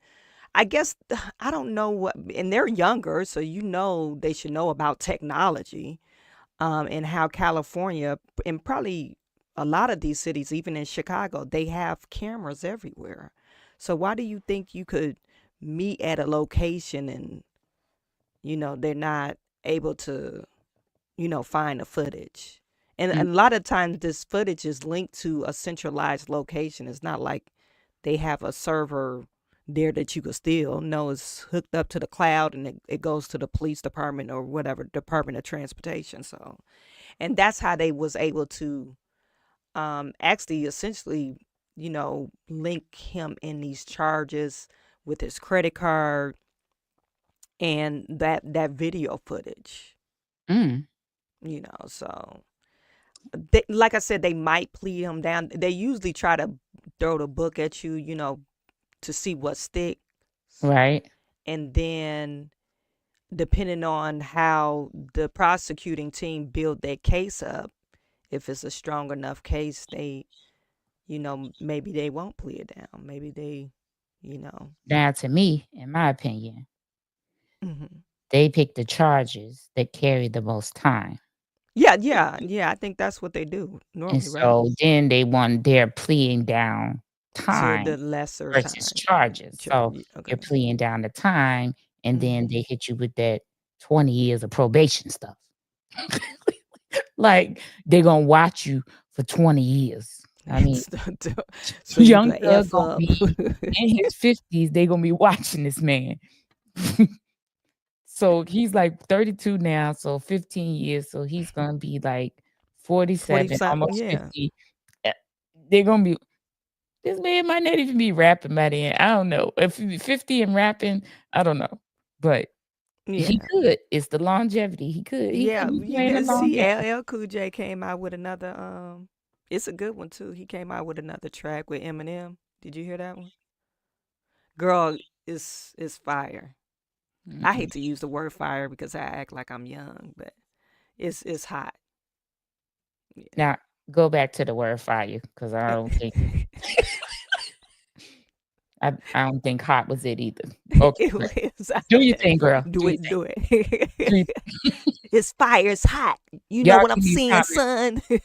I guess, I don't know what, and they're younger, so they should know about technology and how California, and probably a lot of these cities, even in Chicago, they have cameras everywhere. So why do you think you could meet at a location and, they're not able to, find the footage? And a lot of times this footage is linked to a centralized location. It's not like they have a server there that you could steal. No, it's hooked up to the cloud and it goes to the police department or whatever Department of Transportation. So, and that's how they was able to actually essentially link him in these charges with his credit card and that video footage. Mm. So like I said, they might plead him down. They usually try to throw the book at you, to see what sticks. Right. And then depending on how the prosecuting team build their case up, if it's a strong enough case, they, maybe they won't plead it down. Maybe they, Now, to me, in my opinion, mhm. they pick the charges that carry the most time. Yeah. I think that's what they do And normally, right? so then they're pleading down To the time lesser versus time. charges. So Okay. you're pleading down the time, and then Mhm. they hit you with that 20 years of probation stuff. Like they're gonna watch you for 20 years. I mean, So you young can Thug F gonna up. be in his 50s. They gonna be watching this man. So he's like 32 now, so 15 years. So he's gonna be like 47, 40 something, almost yeah. 50. They're gonna be. This man might not even be rapping by then. I don't know. If he 50 and rapping, I don't know. But he Yeah. could. It's the longevity. He could. He Yeah, could be you playing a can long see game. LL Cool J came out with another it's a good one too. He came out with another track with Eminem. Did you hear that one? Girl, it's fire. I hate to use the word fire because I act like I'm young, but it's hot. Yeah. Now go back to the word fire, because I don't think I don't think hot was it either. Okay, It great. was. Do your thing, girl. Do your it, thing. do Do your it. It's fire, it's hot. You know Y'all what I'm give me saying, comments. son?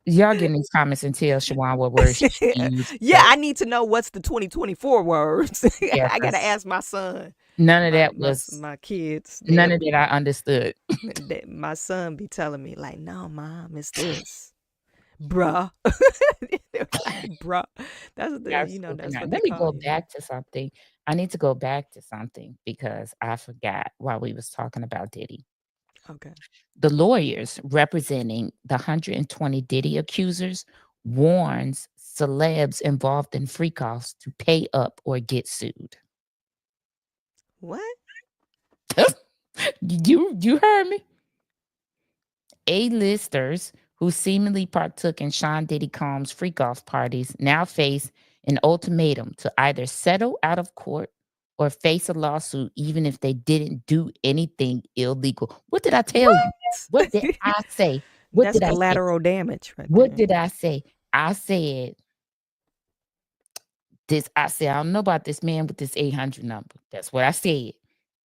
Y'all get in these comments and tell Shawan what words she used. Yeah, I need to know what's the 2024 words. Yeah, I gotta 'cause ask my son. none of that My was my kids. none of that I understood. My son be telling me like, no, mom, it's this, bruh. They're like, bruh. That's the Y'all that's stupid what now. they Let me call go you. back to something. I need to go back to something because I forgot while we was talking about Diddy. Okay. The lawyers representing the 120 Diddy accusers warns celebs involved in freak-offs to pay up or get sued. What? You heard me? A-listers who seemingly partook in Sean Diddy Combs' freak-off parties now face an ultimatum to either settle out of court or face a lawsuit even if they didn't do anything illegal. What did I tell you? What did I say? What That's did I say? collateral damage right What there. did I say? I said this. I said, I don't know about this man with this 800 number. That's what I said.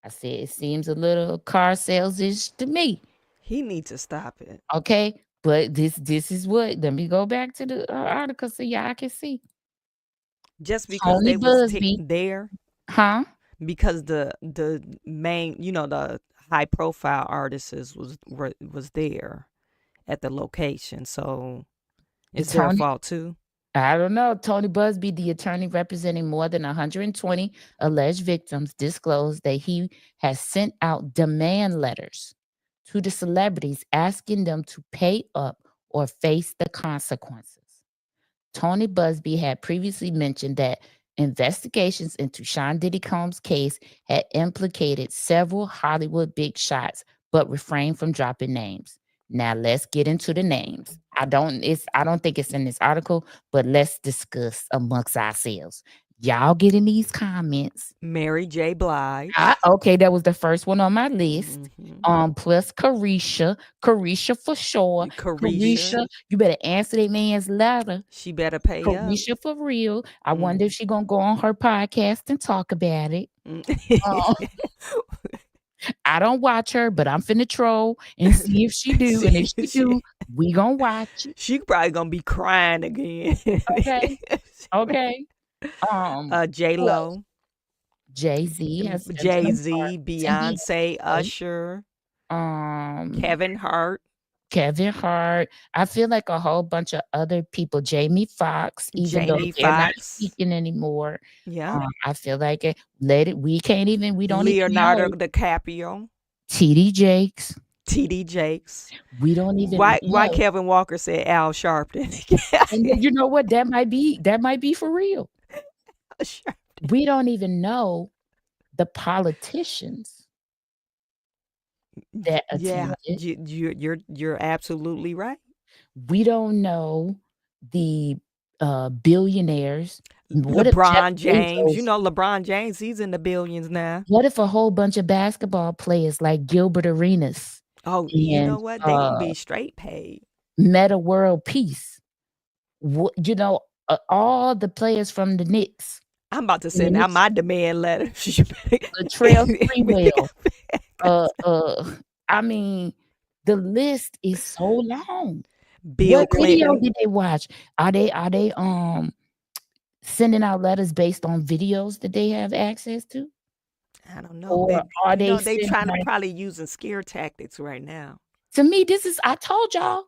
I said, it seems a little car sales-ish to me. He needs to stop it. Okay. But this is what, let me go back to the article so y'all can see. Just because Tony they was Busby. there, Huh? because the main, the high profile artists was there at the location. So it's their Tony, fault too. I don't know. Tony Busby, the attorney representing more than 120 alleged victims, disclosed that he has sent out demand letters to the celebrities asking them to pay up or face the consequences. Tony Busby had previously mentioned that investigations into Sean Diddy Combs' case had implicated several Hollywood big shots, but refrained from dropping names. Now let's get into the names. I don't think it's in this article, but let's discuss amongst ourselves. Y'all get in these comments. Mary J. Blige. Okay, that was the first one on my list. Mhm. Plus Carisha for sure. Carisha. You better answer that man's letter. She better pay up. Carisha for real. I wonder if she gonna go on her podcast and talk about it. I don't watch her, but I'm finna troll and see if she do. And if she do, we gonna watch it. She probably gonna be crying again. Okay. Okay. J-Lo. Jay-Z has Jay-Z, Beyonce, Usher, Kevin Hart. I feel like a whole bunch of other people. Jamie Foxx, even though they're not speaking anymore. Yeah. I feel like it. We don't Leonardo even know. DiCaprio. TD Jakes. We don't even why know. Kevin Walker said Al Sharpton. And you know what? That might be for real. Al Sharpton. We don't even know the politicians that Yeah, attended. you're absolutely right. We don't know the billionaires. What if Jeff LeBron James, you Bezos? know LeBron James, he's in the billions now. What if a whole bunch of basketball players like Gilbert Arenas Oh, you know and what? They gonna be straight paid. Meta World Peace, you know, all the players from the Knicks, I'm about to and the send out Knicks, my demand letter. Latrell Sprewell. I mean, the list is so long. Bill What video Clinton. did they watch? Are they sending out letters based on videos that they have access to? I don't know. Or are they They sending trying to out? probably using scare tactics right now. To me, this is. I told y'all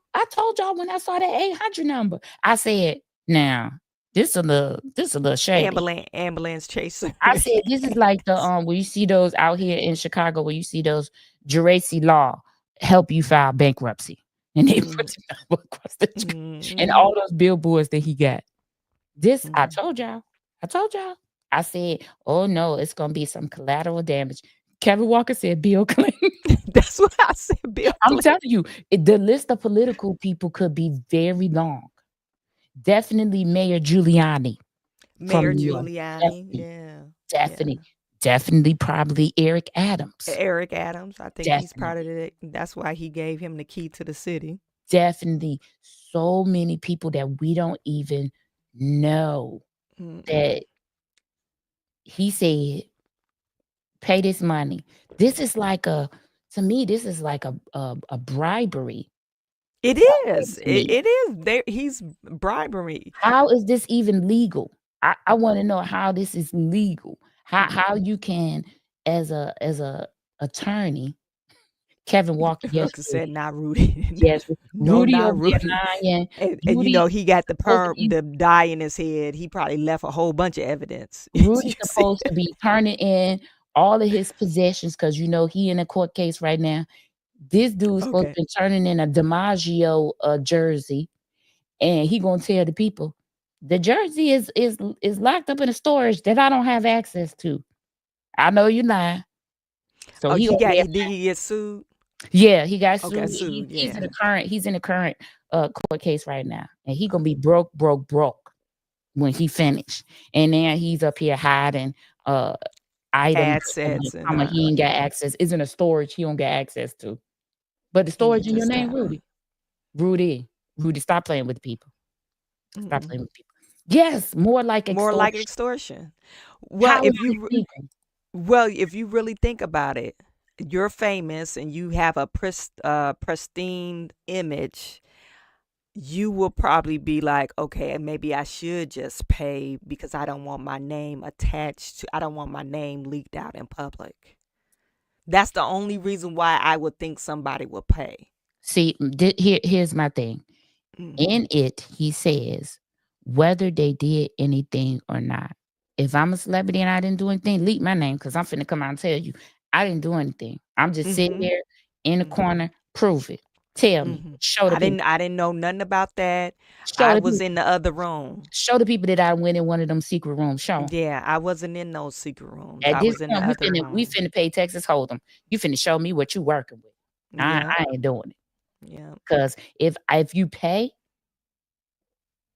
when I saw that 800 number. I said, now this a little shady. Ambulance chaser. I said this is like the where you see those out here in Chicago where you see those Geraci Law help you file bankruptcy, and they put the number across the screen and all those billboards that he got. This I told y'all. I said, oh no, it's gonna be some collateral damage. Kevin Walker said Bill Clinton. That's what I said, Bill I'm Clinton. telling you, the list of political people could be very long. Definitely Mayor Giuliani. Mayor Giuliani, yeah. Definitely probably Eric Adams. Eric Adams, I think he's part of it. That's why he gave him the key to the city. Definitely so many people that we don't even know that he said, pay this money. This is like to me, this is like a bribery. It is. It is. He's bribery. How is this even legal? I want to know how this is legal. How you can, as a attorney, Kevin Walker said not Rudy. Yes, No, Rudy not over Rudy. there And you know he got the dye in his head. He probably left a whole bunch of evidence. Rudy's supposed to be turning in all of his possessions because you know he in a court case right now. This dude's supposed to be turning in a DiMaggio jersey, and he gonna tell the people the jersey is locked up in a storage that I don't have access to. I know you're lying. So did he get sued? Yeah, he got sued. Okay, He's in the current court case right now, and he gonna be broke when he finished. And then he's up here hiding items. Assets And he ain't got access. It's in a storage he don't get access to. But the storage in your name, Rudy, stop playing with people. Stop playing with people. Yes, more like extortion. Well, if you really think about it, you're famous and you have a pristine image, you will probably be like, okay, maybe I should just pay because I don't want my name I don't want my name leaked out in public. That's the only reason why I would think somebody would pay. See, here's my thing. In it, he says, whether they did anything or not. If I'm a celebrity and I didn't do anything, leak my name because I'm finna come out and tell you I didn't do anything. I'm just sitting there in the corner. Prove it. Tell me. Show the people. I didn't know nothing about that. I was in the other room. Show the people that I went in one of them secret rooms. Show them. Yeah, I wasn't in those secret rooms. At I this was in point, the other room. we finna pay Texas Hold'em. You finna show me what you working with. I ain't doing it. Yeah. Because if you pay,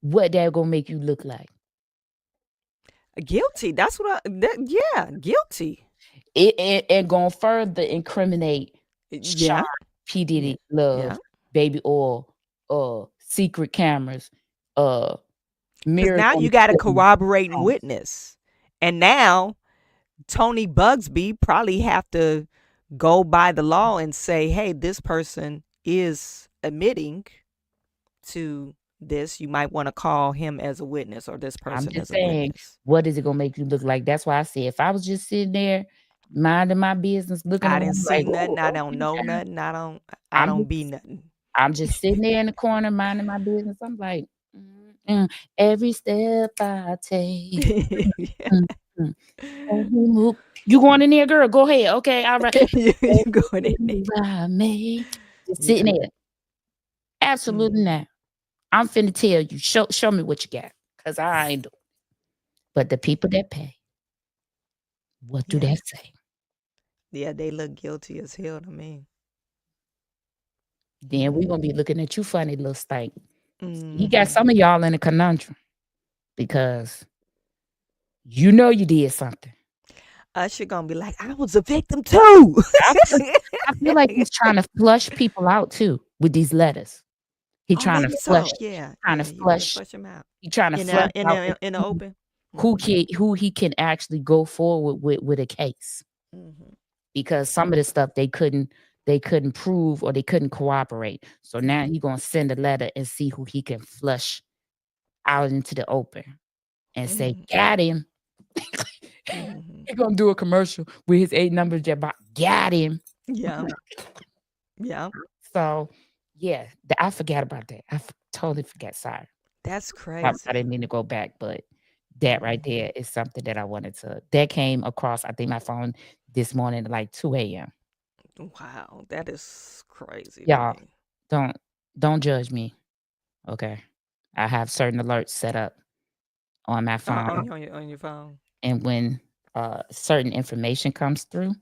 what that gonna make you look like? Guilty. That's what guilty. It gonna further incriminate Sean P. Diddy Love, Baby Oil, secret cameras, now you got a corroborating witness. And now Tony Bugsby probably have to go by the law and say, hey, this person is admitting to this. You might want to call him as a witness or this person I'm just as a saying, witness. what is it gonna make you look like? That's why I said if I was just sitting there minding my business, looking I didn't see like, nothing. I don't know nothing. I don't be nothing. I'm just sitting there in the corner minding my business. I'm like, every step I take. You going in there, girl? Go ahead. Okay, all right. you going in there. I made. Just sitting there. Absolutely not. I'm finna tell you. Show me what you got. Because I ain't doing it. But the people that pay, What do Yeah. that say? Yeah, they look guilty as hell to me. Then we gonna be looking at you funny, little stank. He got Mhm. some of y'all in a conundrum because you know you did something. Usher gonna be like, I was a victim too. I feel like he's trying to flush people out too with these letters. He Oh, trying to maybe flush, so. Yeah, trying to yeah. You want to flush. flush him out He trying to in flush the in out the in the open. who he can actually go forward with a case, Mm-hmm. because some of the stuff they couldn't prove or they couldn't cooperate. So now he gonna send a letter and see who he can flush out into the open and say, got him. He gonna do a commercial with his 8 numbers just about got him. Yeah. Yeah. So yeah, I forgot about that. I totally forgot. Sorry. That's I crazy. didn't mean to go back, but that right there is something that I wanted to. That came across, I think, my phone this morning at like 2 a.m. Wow, that is crazy to Y'all, me. don't judge me. Okay, I have certain alerts set up on my phone, On your phone. and when certain information comes through,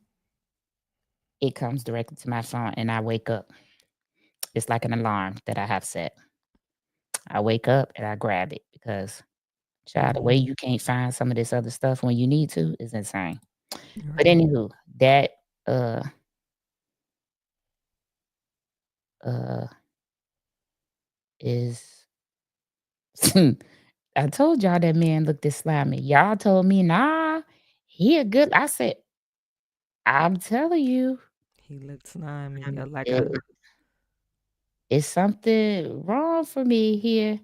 it comes directly to my phone, and I wake up. It's like an alarm that I have set. I wake up and I grab it because, child, the way you can't find some of this other stuff when you need to is insane. But anywho, that is I told y'all that man looked this slimy. Y'all told me, nah, he a good. I said, I'm telling you, He looks slimy. Like it's something wrong for me here.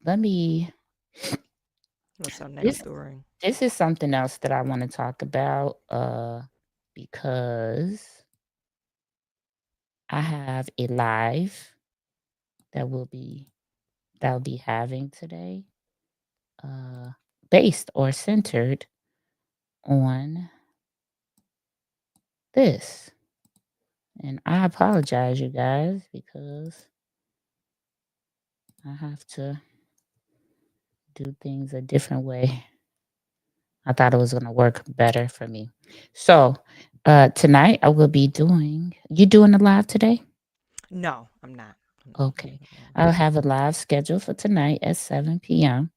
Let me. What's our next story? This is something else that I want to talk about. Because I have a live that we'll be having today, based or centered on this. And I apologize, you guys, because I have to do things a different way. I thought it was going to work better for me. So tonight I will be doing. You doing a live today? No, I'm not. Okay. I'll have a live schedule for tonight at 7 p.m.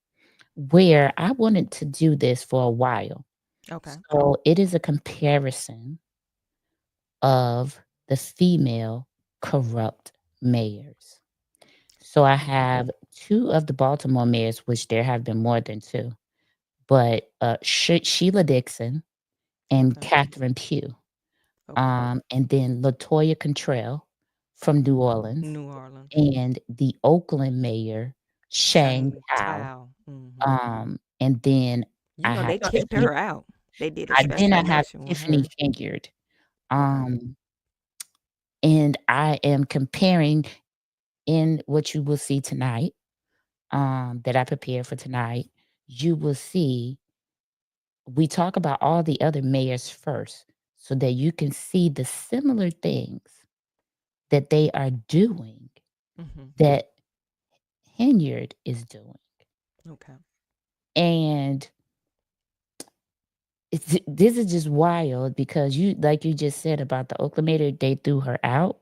where I wanted to do this for a while. Okay. So it is a comparison of the female corrupt mayors. So I have 2 of the Baltimore mayors, which there have been more than 2, but Sheila Dixon and Catherine Pugh, and then Latoya Cantrell from New Orleans, and the Oakland mayor Shang Tao. And then I have they kicked her out. They did a then I have special election with Tiffany her. Henyard. And I am comparing in what you will see tonight, that I prepared for tonight. You will see, we talk about all the other mayors first so that you can see the similar things that they are doing that Henyard is doing. Okay. And this is just wild because like you just said about the Oakland mayor, they threw her out.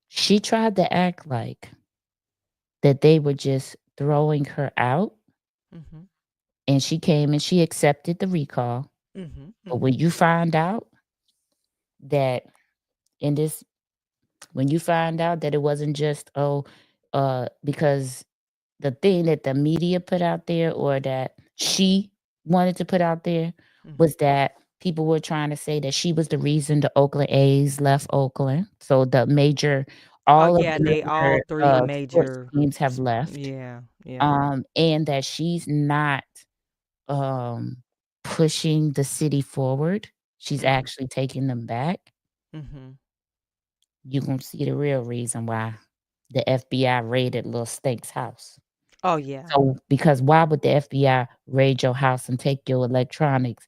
She tried to act like that they were just throwing her out. And she came and she accepted the recall. But when you find out that when you find out that it wasn't just, because the thing that the media put out there or that she wanted to put out there was that people were trying to say that she was the reason the Oakland A's left Oakland. So the major, all of they all 3 major teams have left. Yeah. And that she's not pushing the city forward. She's actually taking them back. You're going to see the real reason why the FBI raided Lil Stank's house. Oh, yeah. So, because why would the FBI raid your house and take your electronics?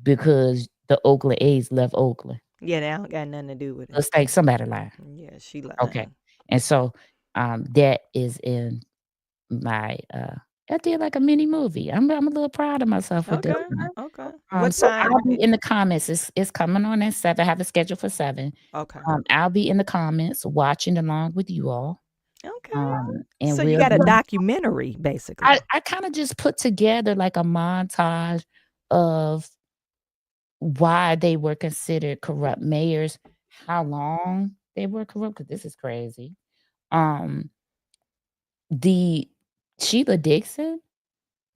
Because the Oakland A's left Oakland. Yeah, that don't got nothing to do with it. Lil Stank, somebody lying. Yeah, she lying. Okay. And so that is in my I did like a mini movie. I'm a little proud of myself with this Okay. one. Okay. What So time? I'll be in the comments. It's coming on at 7. I have it scheduled for 7. Okay. I'll be in the comments watching along with you all. Okay. And So you got a documentary, basically. I kind of just put together like a montage of why they were considered corrupt mayors, how long they were corrupt, because this is crazy. The Sheila Dixon,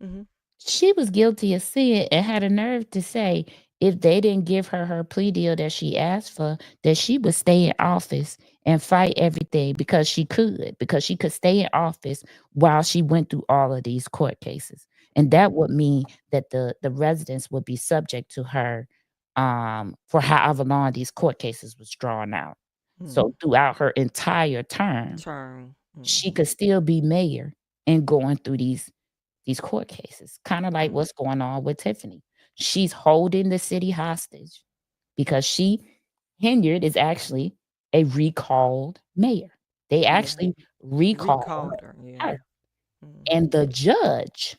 Mhm. she was guilty of sin and had a nerve to say if they didn't give her plea deal that she asked for, that she would stay in office and fight everything because she could stay in office while she went through all of these court cases. And that would mean that the residents would be subject to her for however long these court cases was drawn out. So throughout her entire term, she could still be mayor and going through these court cases, kind of like what's going on with Tiffany. She's holding the city hostage because Henyard is actually a recalled mayor. They actually recalled her. her. And the judge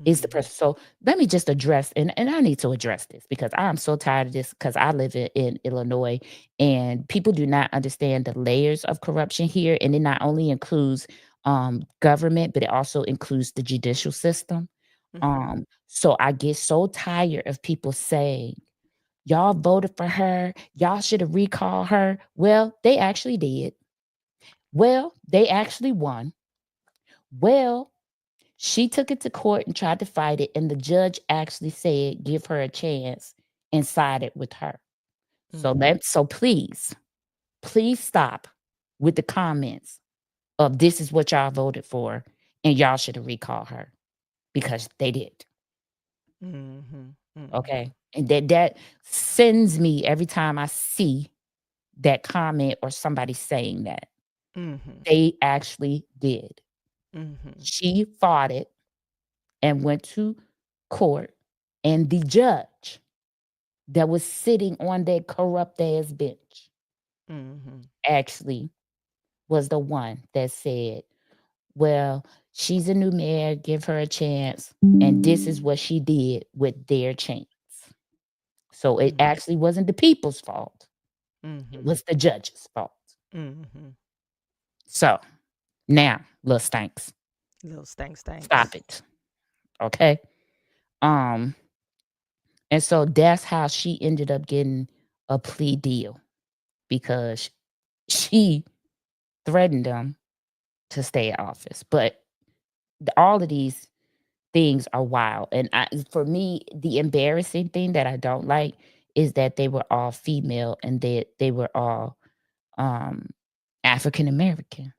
is the person. So let me just address, and I need to address this because I'm so tired of this because I live in Illinois and people do not understand the layers of corruption here. And it not only includes government, but it also includes the judicial system. So I get so tired of people saying, y'all voted for her, y'all should have recalled her. Well, they actually did. Well, they actually won. Well, she took it to court and tried to fight it, and the judge actually said, give her a chance and sided with her. So please stop with the comments of this is what y'all voted for, and y'all should have recalled her because they did. Okay. And that sends me every time I see that comment or somebody saying that. They actually did. She fought it and went to court, and the judge that was sitting on that corrupt ass bench actually was the one that said, well, she's a new mayor, give her a chance, and this is what she did with their chance. So it actually wasn't the people's fault. It was the judge's fault. So now, little stinks. Stop it. Okay. And so that's how she ended up getting a plea deal because she threatened them to stay in office. But all of these things are wild. And for me, the embarrassing thing that I don't like is that they were all female and they were all African American.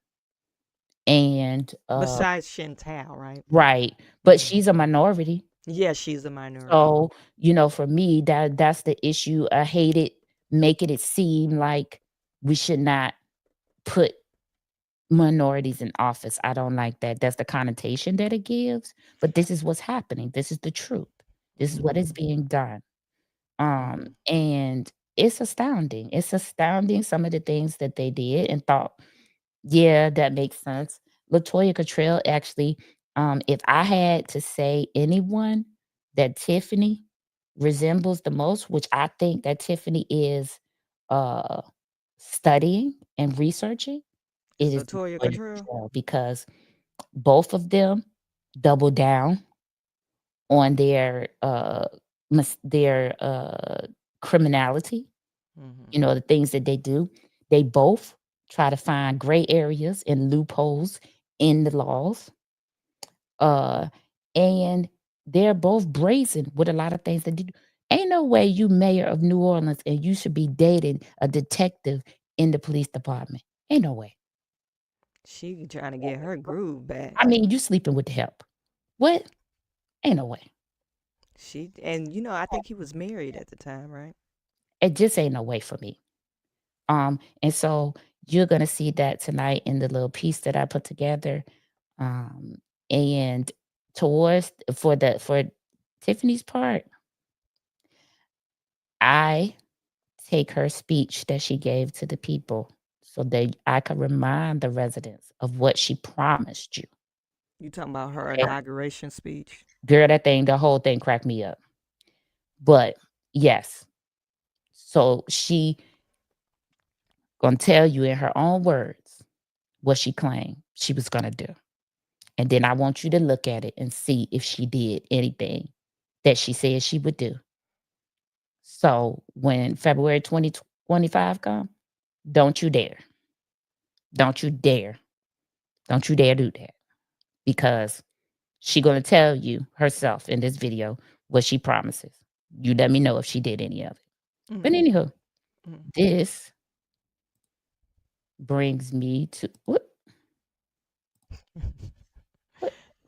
And besides Chantal, right? Right. But she's a minority. Yeah, she's a minority. So, for me, that's the issue. I hate it making it seem like we should not put minorities in office. I don't like that. That's the connotation that it gives. But this is what's happening. This is the truth. This is what is being done. And it's astounding. It's astounding some of the things that they did and thought, yeah, that makes sense. LaToya Cottrell actually, if I had to say anyone that Tiffany resembles the most, which I think that Tiffany is studying and researching, it is LaToya LaToya Cottrell. Cottrell because both of them double down on their criminality, the things that they do. They both try to find gray areas and loopholes in the laws. And they're both brazen with a lot of things that they do. Ain't no way you mayor of New Orleans and you should be dating a detective in the police department. Ain't no way. She trying to get her groove back. I mean, you sleeping with the help. What? Ain't no way. I think he was married at the time, right? It just ain't no way for me. And so you're gonna see that tonight in the little piece that I put together. And for Tiffany's part, I take her speech that she gave to the people so that I could remind the residents of what she promised you. You talking about her Okay. inauguration speech? Girl, the whole thing cracked me up. But yes, so she gonna tell you in her own words what she claimed she was gonna do. And then I want you to look at it and see if she did anything that she said she would do. So when February 2025 come, don't you dare. Don't you dare. Don't you dare do that. Because she gonna tell you herself in this video what she promises. You let me know if she did any of it. But Mhm. anywho, Mhm. this brings me to what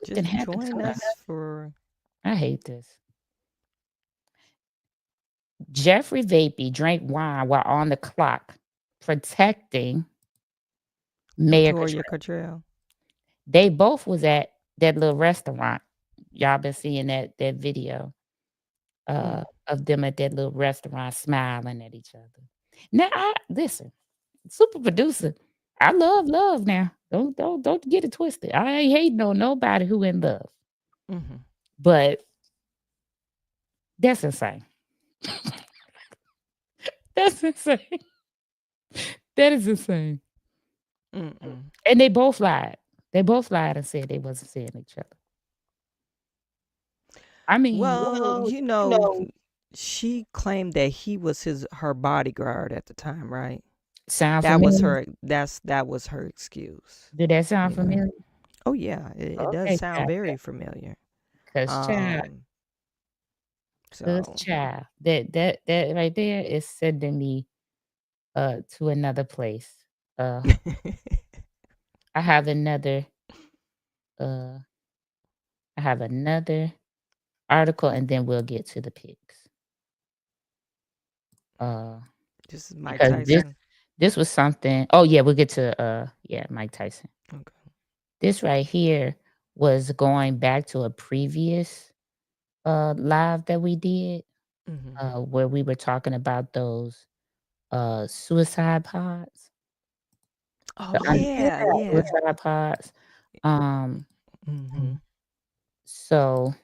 Just did happen join to us? us for I hate this. Jeffrey Vapey drank wine while on the clock, protecting Mayor Victoria Cottrell. Cottrell. They both was at that little restaurant. Y'all been seeing that video of them at that little restaurant smiling at each other. Now, listen, super producer. I love now. Don't get it twisted. I ain't hating on nobody who in love, Mhm. but that's insane. That's insane. That is insane. Mm-mm. And they both lied. They both lied and said they wasn't seeing each other. I mean, Well, she claimed that he was her bodyguard at the time, right? sound That was familiar? that was her excuse. Did that sound You know. familiar? Oh yeah, it does Okay, sound child. very familiar. Cause child, So child, that right there is sending me to another place. I have another article, and then we'll get to the picks. this is Mike Because Tyson. this was something. Oh yeah, we'll get to Mike Tyson. Okay. This right here was going back to a previous live that we did, where we were talking about those suicide pods. Oh The yeah. suicide pods. Mhm. So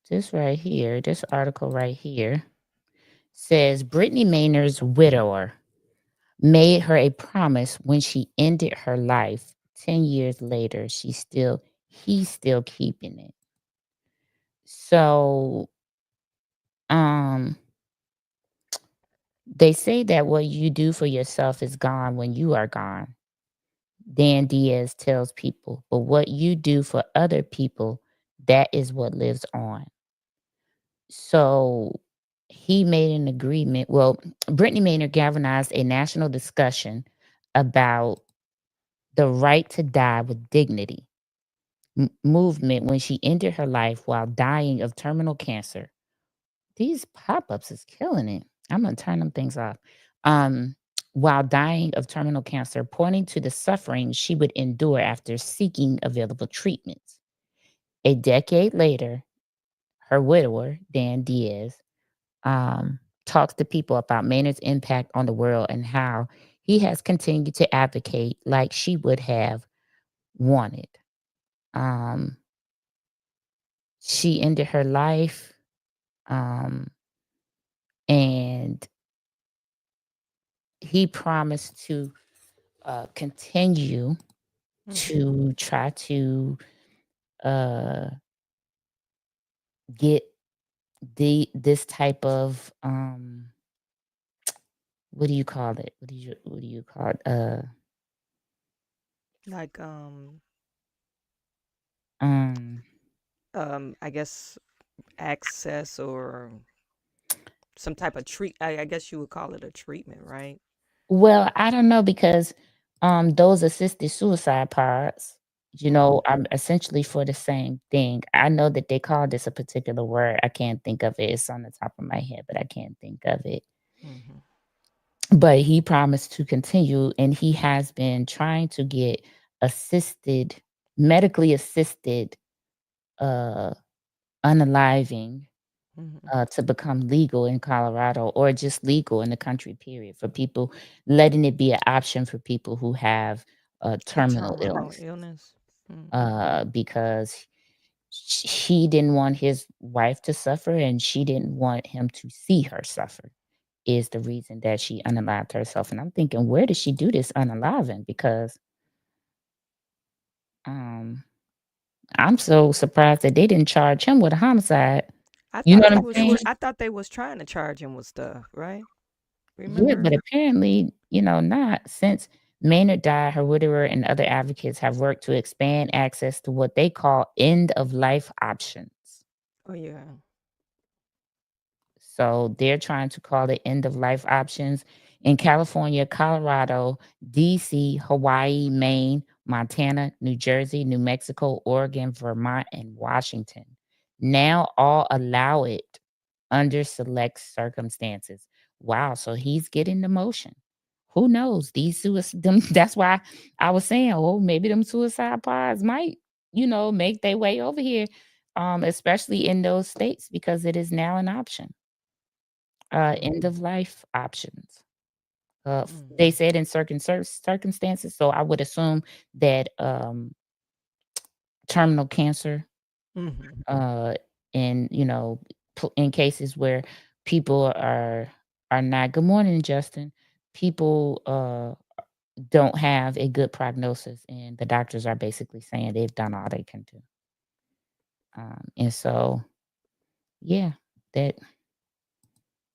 this article right here says Brittany Maynard's widower made her a promise when she ended her life. 10 years later, he's still keeping it. So they say that what you do for yourself is gone when you are gone. Dan Diaz tells people, but what you do for other people, that is what lives on. So he made an agreement. Well, Brittany Maynard galvanized a national discussion about the right to die with dignity movement when she ended her life while dying of terminal cancer. These pop-ups is killing it. I'm gonna turn them things off. While dying of terminal cancer, pointing to the suffering she would endure after seeking available treatments. A decade later, her widower, Dan Diaz, talks to people about Maynard's impact on the world and how he has continued to advocate like she would have wanted. She ended her life, and he promised to continue to try to get this type of what do you call it? What do you call it? Like I guess access or some type of I guess you would call it a treatment, right? Well, I don't know because those assisted suicide pods, I'm essentially for the same thing. I know that they call this a particular word. I can't think of it. It's on the top of my head, but I can't think of it. But he promised to continue, and he has been trying to get medically assisted unaliving to become legal in Colorado, or just legal in the country, period, for people, letting it be an option for people who have a terminal illness. Because he didn't want his wife to suffer, and she didn't want him to see her suffer, is the reason that she unalived herself. And I'm thinking, where did she do this unaliving? Because I'm so surprised that they didn't charge him with a homicide. You know what I'm saying? I thought they was trying to charge him with stuff, right? Yeah, Remember? but apparently, not, since Maynard died. Her widower and other advocates have worked to expand access to what they call end-of-life options. Oh, yeah. So they're trying to call it end-of-life options in California, Colorado, DC, Hawaii, Maine, Montana, New Jersey, New Mexico, Oregon, Vermont, and Washington. Now all allow it under select circumstances. Wow, so he's getting the motion. Who knows? That's why I was saying, oh, maybe them suicide pods might, make their way over here, especially in those states, because it is now an option. End of life options. They said in certain circumstances, so I would assume that terminal cancer, and in cases where people are not. Good morning, Justin. People don't have a good prognosis, and the doctors are basically saying they've done all they can do. And so, yeah, that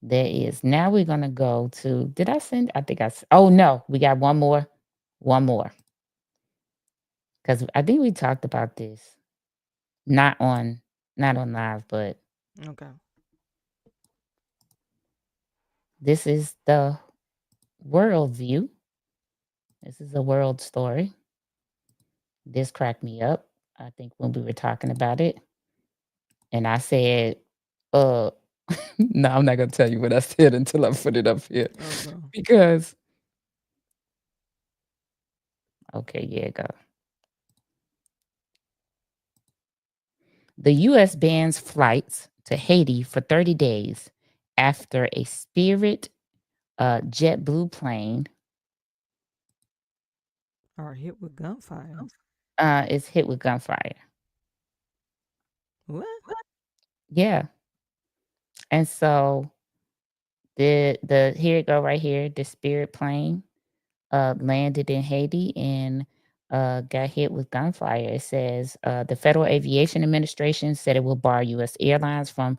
is. Now we're gonna go to. Did I send? I think oh no, we got one more, because I think we talked about this, not on live, but Okay. this is the world view. This is a world story. This cracked me up, I think, when we were talking about it. And I said, no, I'm not going to tell you what I said until I put it up here. Okay. Because, okay, yeah, go. The U.S. bans flights to Haiti for 30 days after a Spirit JetBlue plane Are hit with gunfire. is hit with gunfire. What? Yeah. And so the here it go right here. The Spirit plane landed in Haiti and got hit with gunfire. It says the Federal Aviation Administration said it will bar U.S. airlines from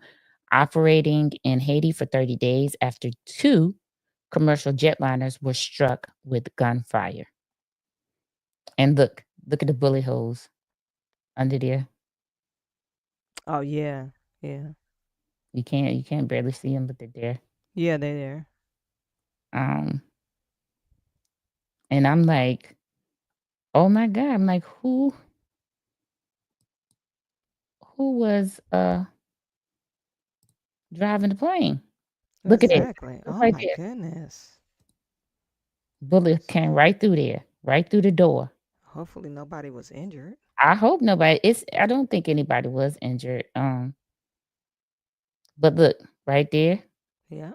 operating in Haiti for 30 days after 2 commercial jetliners were struck with gunfire. And look at the bullet holes under there. Oh yeah, yeah. You can't barely see them, but they're there. Yeah, they're there. And I'm like, oh my God. I'm like, who was driving the plane? Look at it. Exactly. Oh Right my there. goodness. Bullet came right through there, right through the door. Hopefully nobody was injured. I hope nobody. I don't think anybody was injured. But look, right there. Yeah.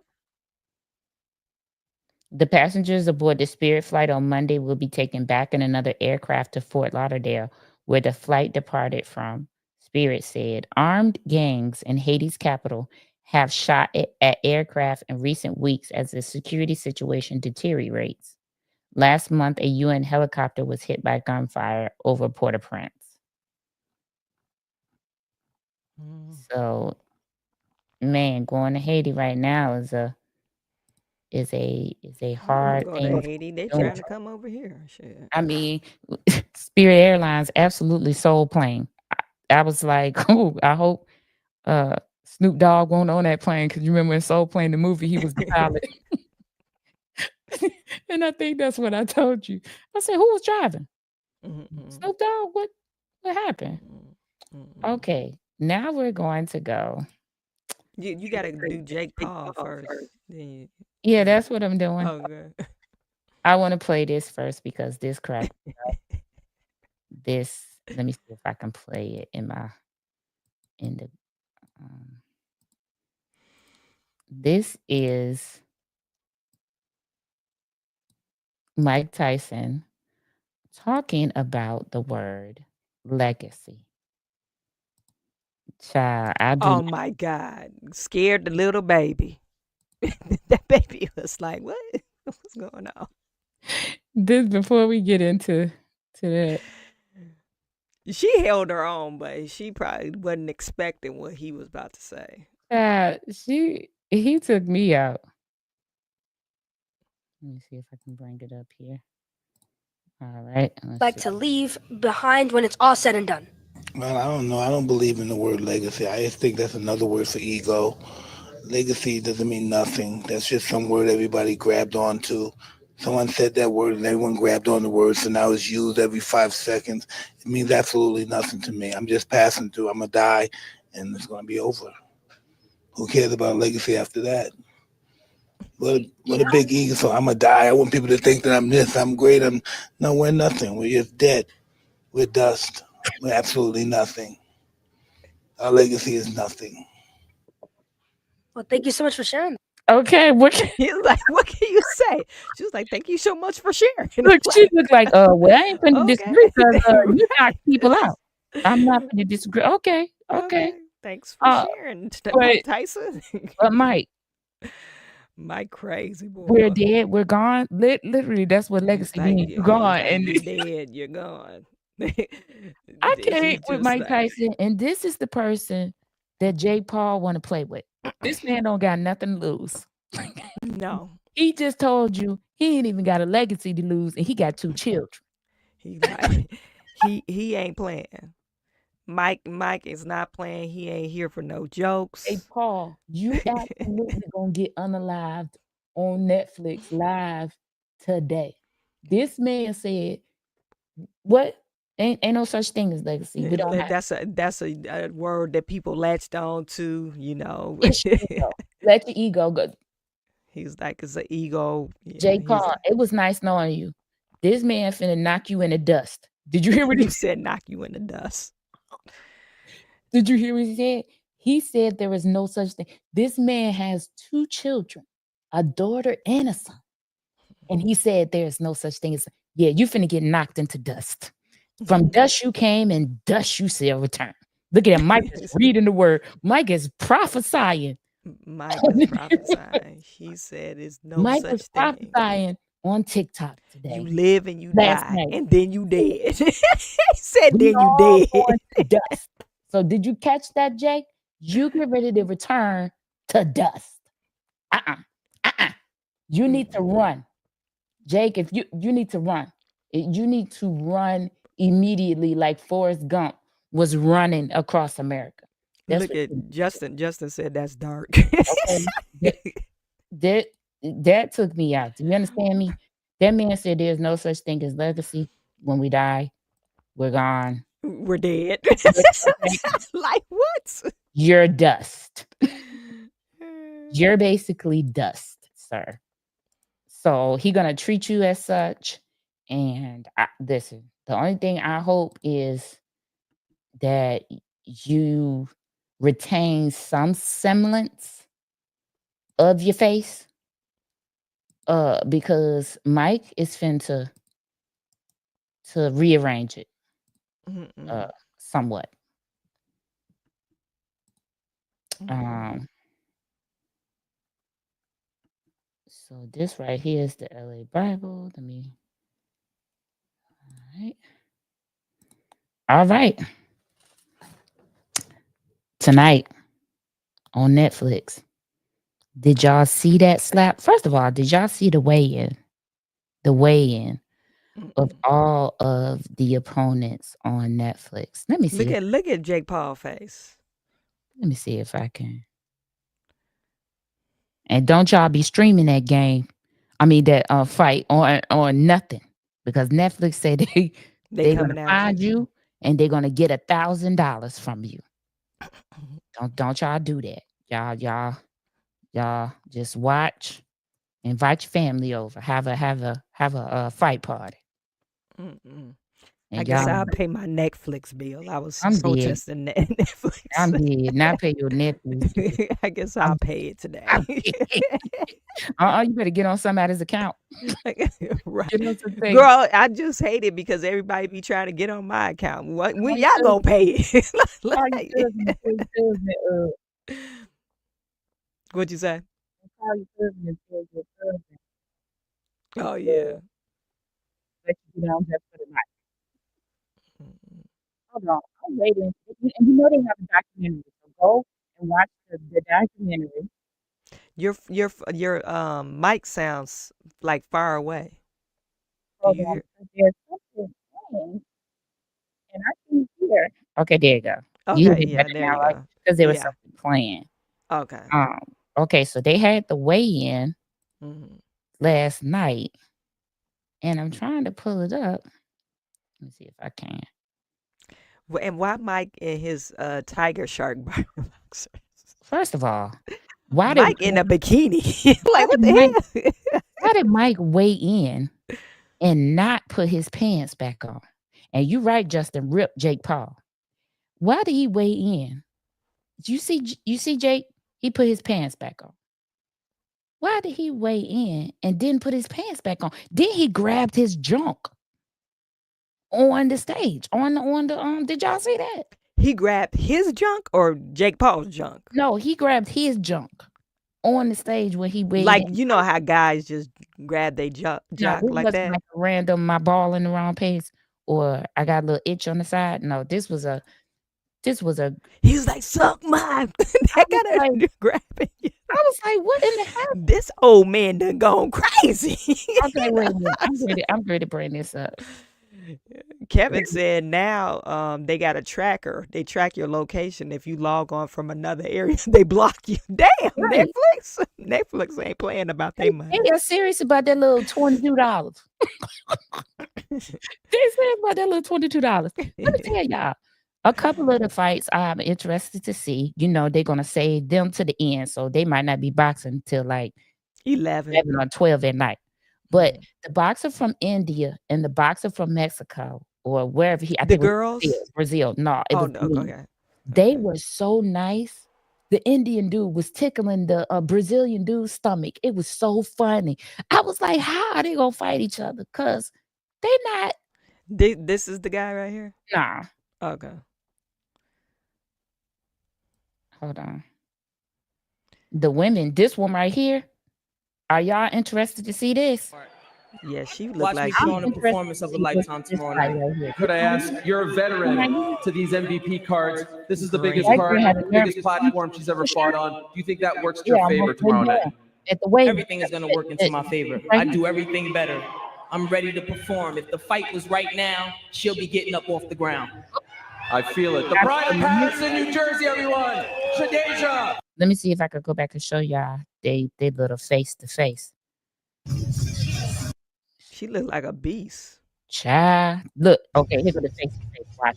The passengers aboard the Spirit flight on Monday will be taken back in another aircraft to Fort Lauderdale, where the flight departed from. Spirit said armed gangs in Haiti's capital have shot at aircraft in recent weeks as the security situation deteriorates. Last month, a UN helicopter was hit by gunfire over Port-au-Prince. So, man, going to Haiti right now is a hard Go thing. to Haiti. They trying to come over here. Shit. I mean, Spirit Airlines absolutely sold plane. I was like, oh, I hope Snoop Dogg won't own that plane, because you remember in Soul Plane, the movie, he was the pilot. And I think that's what I told you. I said, who was driving? Snoop Dogg? What happened? Okay, now we're going to go. You got to do Jake Paul first. Yeah, that's what I'm doing. Okay. I want to play this first because this cracked me up. This, let me see if I can play it in the This is Mike Tyson talking about the word legacy. Child, I do Oh not. my God. Scared the little baby. That baby was like, what? What's going on? This before we get into that. She held her own, but she probably wasn't expecting what he was about to say. He took me out. Let me see if I can bring it up here. All right. Like to leave behind when it's all said and done? Well, I don't know. I don't believe in the word legacy. I just think that's another word for ego. Legacy doesn't mean nothing. That's just some word everybody grabbed onto. Someone said that word and everyone grabbed on the word, so now it's used every 5 seconds. It means absolutely nothing to me. I'm just passing through. I'm going to die, and it's going to be over. Who cares about legacy after that? What a big ego. So I'm going to die. I want people to think that I'm this, I'm great. No, we're nothing. We're just dead. We're dust. We're absolutely nothing. Our legacy is nothing. Well, thank you so much for sharing. Okay, He's like, what can you say? She was like, thank you so much for sharing. Look, she looked like, well, I ain't finna Okay. disagree because you knock people out. I'm not finna disagree. Okay. Thanks for sharing, Mike Tyson. Mike, Mike crazy boy. we're dead. We're gone. Literally, that's what legacy means. You're gone, and you're dead. You're gone. I can't with Mike Tyson, and this is the person that Jake Paul want to play with. This man don't got nothing to lose. No. He just told you he ain't even got a legacy to lose, and he got 2 children. He ain't playing. Mike is not playing. He ain't here for no jokes. Hey, Paul, you absolutely gonna get unalived on Netflix live today. This man said, "What? Ain't no such thing as legacy. We don't have." That's a word that people latched on to. You know. Let your ego go. He's like, it's an ego. Jake Paul, it was nice knowing you. This man finna knock you in the dust. Did you hear what he said? Knock you in the dust. Did you hear what he said? He said there is no such thing. This man has 2 children, a daughter and a son. And he said there is no such thing as, you finna get knocked into dust. From dust you came and dust you shall return. Look at him. Mike is reading the word. Mike is prophesying. Mike is prophesying. He said it's no Mike such was thing. Prophesying on TikTok today. You live and you Last die, night. and then you dead. He said, then you dead. Going to dust. So did you catch that, Jake? You get ready to return to dust. You need to run. Jake, if you need to run. You need to run immediately like Forrest Gump was running across America. Look at Justin. Justin said that's dark. Okay. That took me out. Do you understand me? That man said there's no such thing as legacy. When we die, we're gone. We're dead. Like what? You're dust. You're basically dust, sir. So he gonna treat you as such. And listen, the only thing I hope is that you retain some semblance of your face. Because Mike is finna to rearrange it somewhat. So this right here is the LA Bible. All right. Tonight on Netflix. Did y'all see that slap? First of all, did y'all see the weigh-in? The weigh-in of all of the opponents on Netflix. Let me see. Look at Jake Paul face. Let me see if I can. And don't y'all be streaming that game. I mean that fight on nothing, because Netflix said they're gonna find you and they're gonna get $1,000 from you. Don't y'all do that. Y'all just watch. Invite your family over. Have a fight party. I And guess y'all, I'll pay my Netflix bill. I was I'm dead. protesting I'm Netflix. dead. Not pay your Netflix bill. I guess I'm I'll pay it today. I'm dead. You better get on somebody's account. Right. Get on something. Girl, I just hate it because everybody be trying to get on my account. What when All your y'all gonna cousins, pay it? all your Like, cousins, tell your cousin, what'd you say? call your cousin and tell your cousin, Oh yeah. let you get on there for the night. Mm. Hold on, I'm waiting. And you know they have a documentary, so go and watch the documentary. Your mic sounds like far away. Do Hold you on, hear? there's something playing, and I can hear. Okay, there you go. You hear Okay, me yeah, better there now, you right? go. Because there was Yeah. something playing. Okay. Okay, so they had the weigh-in Mhm. last night, and I'm trying to pull it up. Let me see if I can. And why Mike in his tiger shark boxers? First of all, why did Mike in a bikini? why Like what did Mike the hell? why did Mike weigh in and not put his pants back on? And you right, Justin, rip Jake Paul. Why did he weigh in? You see Jake? He put his pants back on. Why did he weigh in and didn't put his pants back on? Then he grabbed his junk on the stage. On the did y'all see that? He grabbed his junk or Jake Paul's junk? No, he grabbed his junk on the stage when he weighed Like in. you know how guys just grab their No, jock it like wasn't that? like a random my ball in the wrong place or I got a little itch on the side. No, this was a He was like, suck mine. I That was gotta like, grabbing you. I was like, what in the hell? This old man done gone crazy. Okay, wait a minute. I'm ready to bring this up. Kevin said now they got a tracker. They track your location. If you log on from another area, they block you. Damn, Right. Netflix ain't playing about their money. They are serious about that little $22. They serious about that little $22. Let me tell y'all, a couple of the fights I'm interested to see. You know, they're gonna save them to the end, so they might not be boxing till like 11. 11 or 12 at night. But the boxer from India and the boxer from Mexico or wherever I The think it was girls? Brazil. No, it Oh, was no, men. okay. They were so nice. The Indian dude was tickling the Brazilian dude's stomach. It was so funny. I was like, how are they gonna fight each other? Cause they not. This is the guy right here? Nah. Okay. Hold on. The women, this one right here. Are y'all interested to see this? Yeah, she looked Watch me like put she. on a performance of a lifetime tomorrow night. Could I ask, you're a veteran to these MVP cards. This is the biggest That card, girl had a biggest nervous platform she's ever fought on. Do you think that works to Yeah, your I'm favor tomorrow night? At the way Everything is gonna work into my favor. I do everything better. I'm ready to perform. If the fight was right now, she'll be getting up off the ground. I feel it. The Pride of Paris in New Jersey, everyone. Shadeja. Let me see if I could go back and show y'all they little face to face. She looked like a beast. Child. Look, okay, here go the face to face. Watch.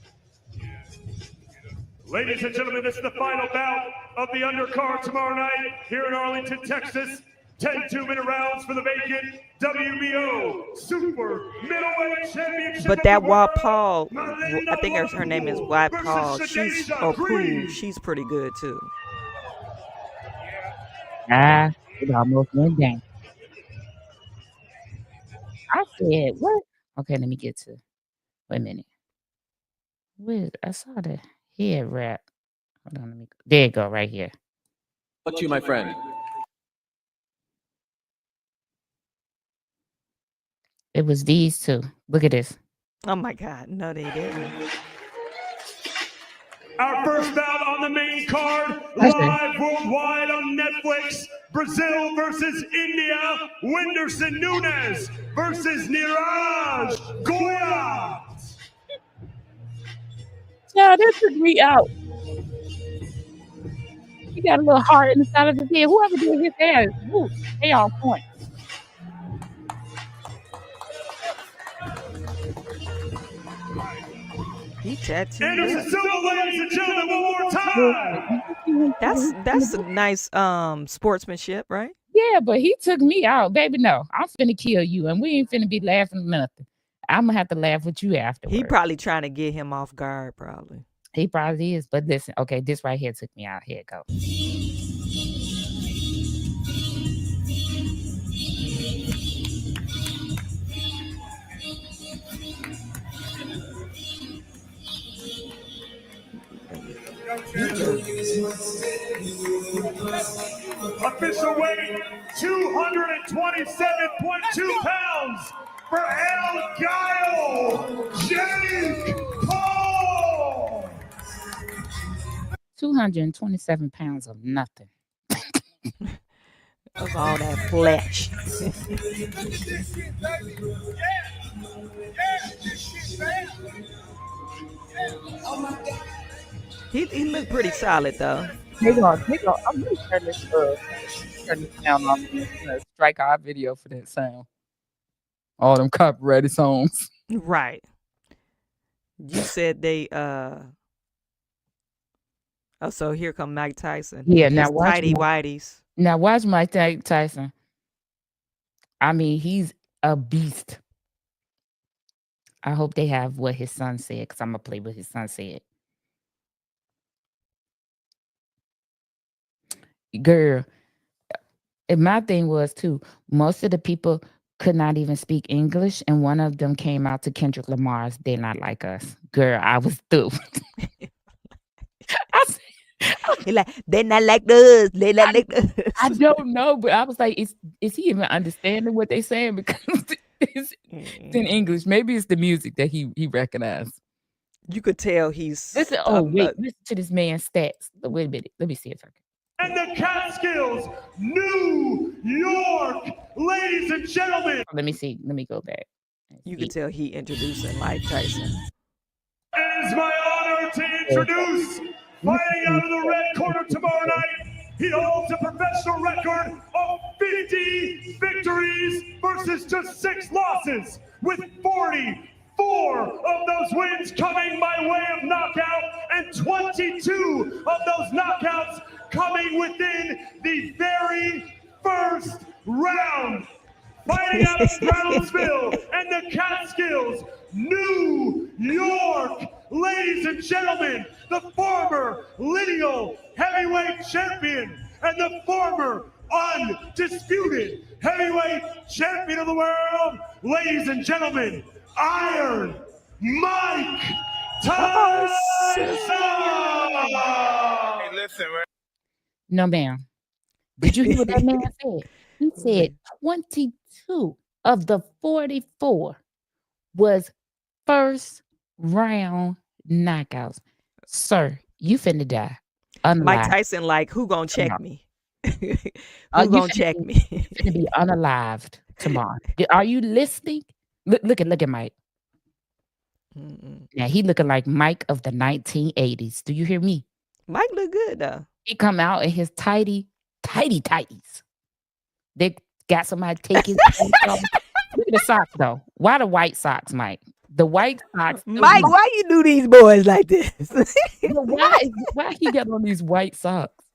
Ladies and gentlemen, this is the final bout of the undercard tomorrow night here in Arlington, Texas. 10 2-minute rounds for the vacant WBO Super Middleweight Championship. But that Wap Paul, I think her name is Wap Paul. She's Pooh. She's pretty good too. It almost went down. I said, what? Okay, let me get to. Wait a minute. Where I saw the head wrap. Hold on, let me. There you go, right here. What you, my friend? It was these two. Look at this. Oh my God, no, they didn't. Our first bout on the main card, live worldwide on Netflix. Brazil versus India. Whindersson Nunes versus Niraj Goya. Yeah, that took me out. He got a little heart in the side of his head. Whoever did his hair, ooh, they on point. He tattooed. Anderson Silva, ladies and gentlemen, one more time. That's a nice sportsmanship, right? Yeah, but he took me out, baby. No, I'm finna kill you, and we ain't finna be laughing or nothing. I'm gonna have to laugh with you He afterwards. probably trying to get him off guard, probably. He probably is. But listen, okay, this right here took me out. Here it goes. Official weight 227.2 pounds for El Gallo, Jake Paul. 227 pounds of nothing. Of all that flesh. He looked pretty solid though. I'm gonna turn this sound off. Strike our video for that sound. All them copyrighted songs. Right. You said they oh, so here come Mike Tyson. Yeah, His now watch tidy Mike. whities. Now watch Mike Tyson. I mean, he's a beast. I hope they have what his son said, because I'm gonna play what his son said. Girl, and my thing was too, most of the people could not even speak English, and one of them came out to Kendrick Lamar's "They're Not Like Us." Girl, I was through. He like, they're not like us. They're not like us. I don't know, but I was like, is he even understanding what they're saying? Because it's in English. Maybe it's the music that he recognized. You could tell he's Listen, listen to this man's stats. Wait a minute. Let me see if I can. And the Catskills, New York, ladies and gentlemen. Let me see. Let me go back. You could tell he introducing Mike Tyson. It is my honor to introduce, fighting out of the red corner tomorrow night, he holds a professional record of 50 victories versus just 6 losses, with 44 of those wins coming by way of knockout and 22 of those knockouts coming within the very first round. Fighting out of Brownsville and the Catskills, New York, ladies and gentlemen, the former lineal heavyweight champion and the former undisputed heavyweight champion of the world, ladies and gentlemen, Iron Mike Tyson. Hey, listen, man. No, ma'am. Did you hear what that man said? He said 22 of the 44 was first round knockouts. Sir, you finna die. Mike Tyson like, who gonna check me? Who You gonna check me? You finna be unalived tomorrow. Are you listening? Look at Mike. Now he looking like Mike of the 1980s. Do you hear me? Mike look good though. He come out in his tighties. They got somebody taking. Look at the socks though. Why the white socks, Mike? The white socks. Mike, why you do these boys like this? why he got on these white socks?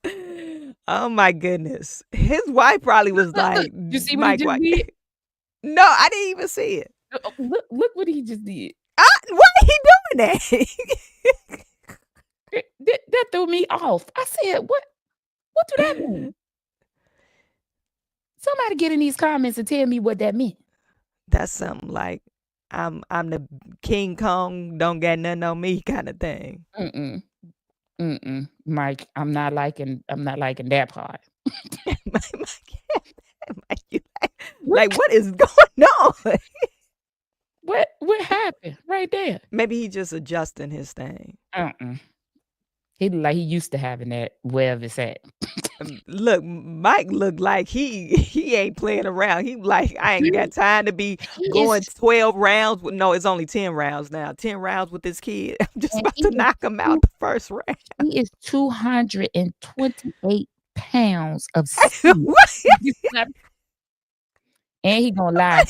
Oh my goodness. His wife probably was like, you see what Mike he just White. did? No, I didn't even see it. Look what he just did. Why he doing that? That threw me off. I said, what do that mean? Somebody get in these comments and tell me what that meant. That's something like I'm the King Kong, don't got nothing on me kind of thing. Mike, I'm not liking that part. Like, what is going on? What happened right there? Maybe he just adjusting his thing. He look like he used to having that wherever it's at. Look, Mike looked like he ain't playing around. He like, I ain't got time to be going 12 rounds. No, it's only 10 rounds now. 10 rounds with this kid. I'm just about to knock him out the first round. He is 228 pounds of steel. And he gonna lie.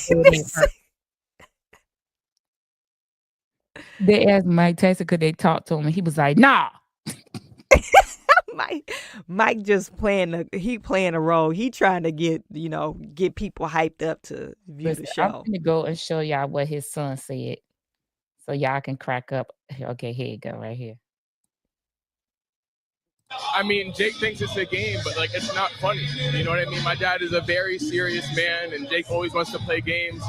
They asked Mike Tyson, could they talk to him? And he was like, nah. Mike just playing a role. He trying to get people hyped up to view Listen, the I'm show. gonna go and show y'all what his son said, so y'all can crack up. Okay, here you go, right here. I mean, Jake thinks it's a game, but like it's not funny. You know what I mean? My dad is a very serious man, and Jake always wants to play games.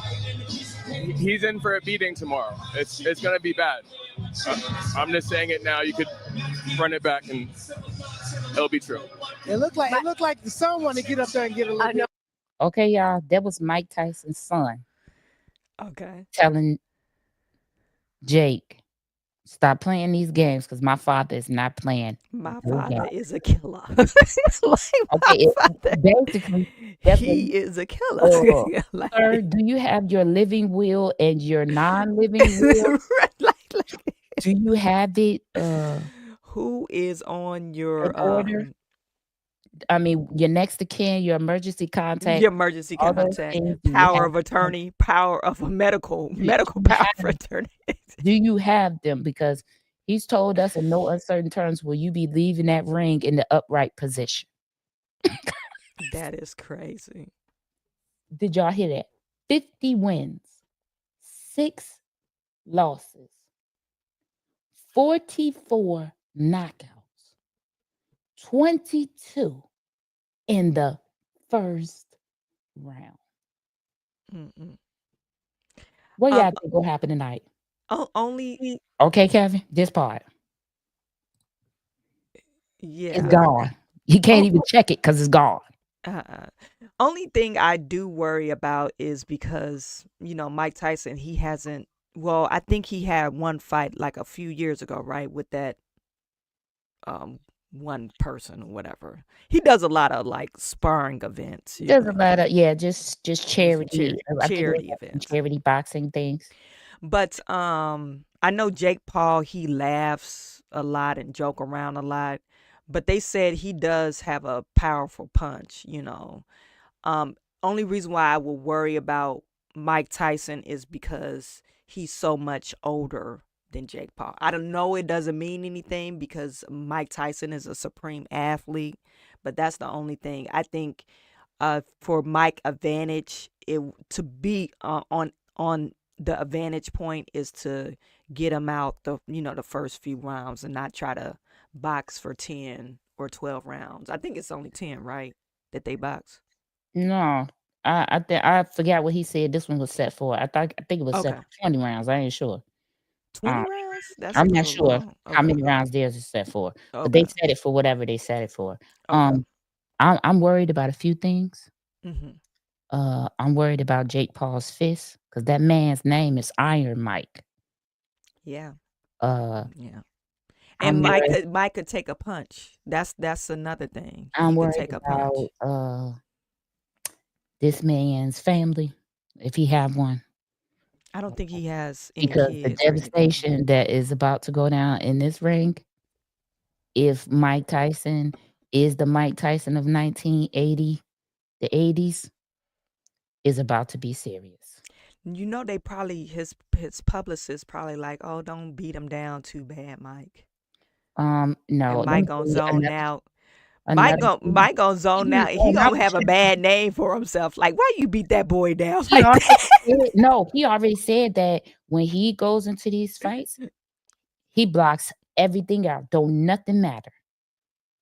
He's in for a beating tomorrow. It's gonna be bad. I'm just saying it now. You could run it back, and it'll be true. It looked like the son wanted to get up there and get a little bit. Okay, y'all, that was Mike Tyson's son Okay. telling Jake, stop playing these games because my father is not playing. My no father games." is a killer. Okay, basically, that's what He is a killer. Like- sir, do you have your living will and your non-living will? Do you have it Who is on your in order? I mean, your next of kin, your emergency contact, your emergency all those contact, things, do you power have of attorney, power of a medical do you power of have attorney? do you have them? Because he's told us in no uncertain terms will you be leaving that ring in the upright position. That is crazy. Did y'all hear that? 50 wins, 6 losses, 44 knockouts, 22 in the first round. Mm-mm. What y'all think will happen tonight? Only Okay, Kevin, this part. yeah. It's gone. He can't even check it because it's gone. Only thing I do worry about is because Mike Tyson, he hasn't. Well, I think he had one fight like a few years ago, right, with that one person or whatever. He does a lot of like sparring events. There's a lot of just charity. I think it charity was some events. charity boxing things. But I know Jake Paul, he laughs a lot and joke around a lot. But they said he does have a powerful punch, Only reason why I will worry about Mike Tyson is because he's so much older than Jake Paul. I don't know, it doesn't mean anything because Mike Tyson is a supreme athlete, but that's the only thing. I think for Mike advantage, to be on the advantage point is to get him out the first few rounds and not try to box for 10 or 12 rounds. I think it's only 10, right? That they box. No, I forgot what he said. This one was set for. I think it was set Okay. for 20 rounds. I ain't sure. 20 Um, rounds? That's I'm a not little sure long. how Okay. many rounds theirs is set for, but they Okay. set it for whatever they set it for. Okay. I'm worried about a few things. hmm I'm worried about Jake Paul's fist because that man's name is Iron Mike. Yeah. Uh, Yeah. I'm And worried. Mike could take a punch. That's another thing. I'm He could worried take a punch. about this man's family, if he have one, I don't think he has any because the kids or anything. devastation that is about to go down in this ring, if Mike Tyson is the Mike Tyson of 1980, the 80s, is about to be serious. They probably his publicist probably like, oh, don't beat him down too bad, Mike. No, And let Mike me gonna tell you zone another out. another thing. Mike gonna zone out, and he And I gonna have a was bad name for himself. Like, why you beat that boy down he like already that? said, no, he already said that when he goes into these fights, he blocks everything out. Don't nothing matter.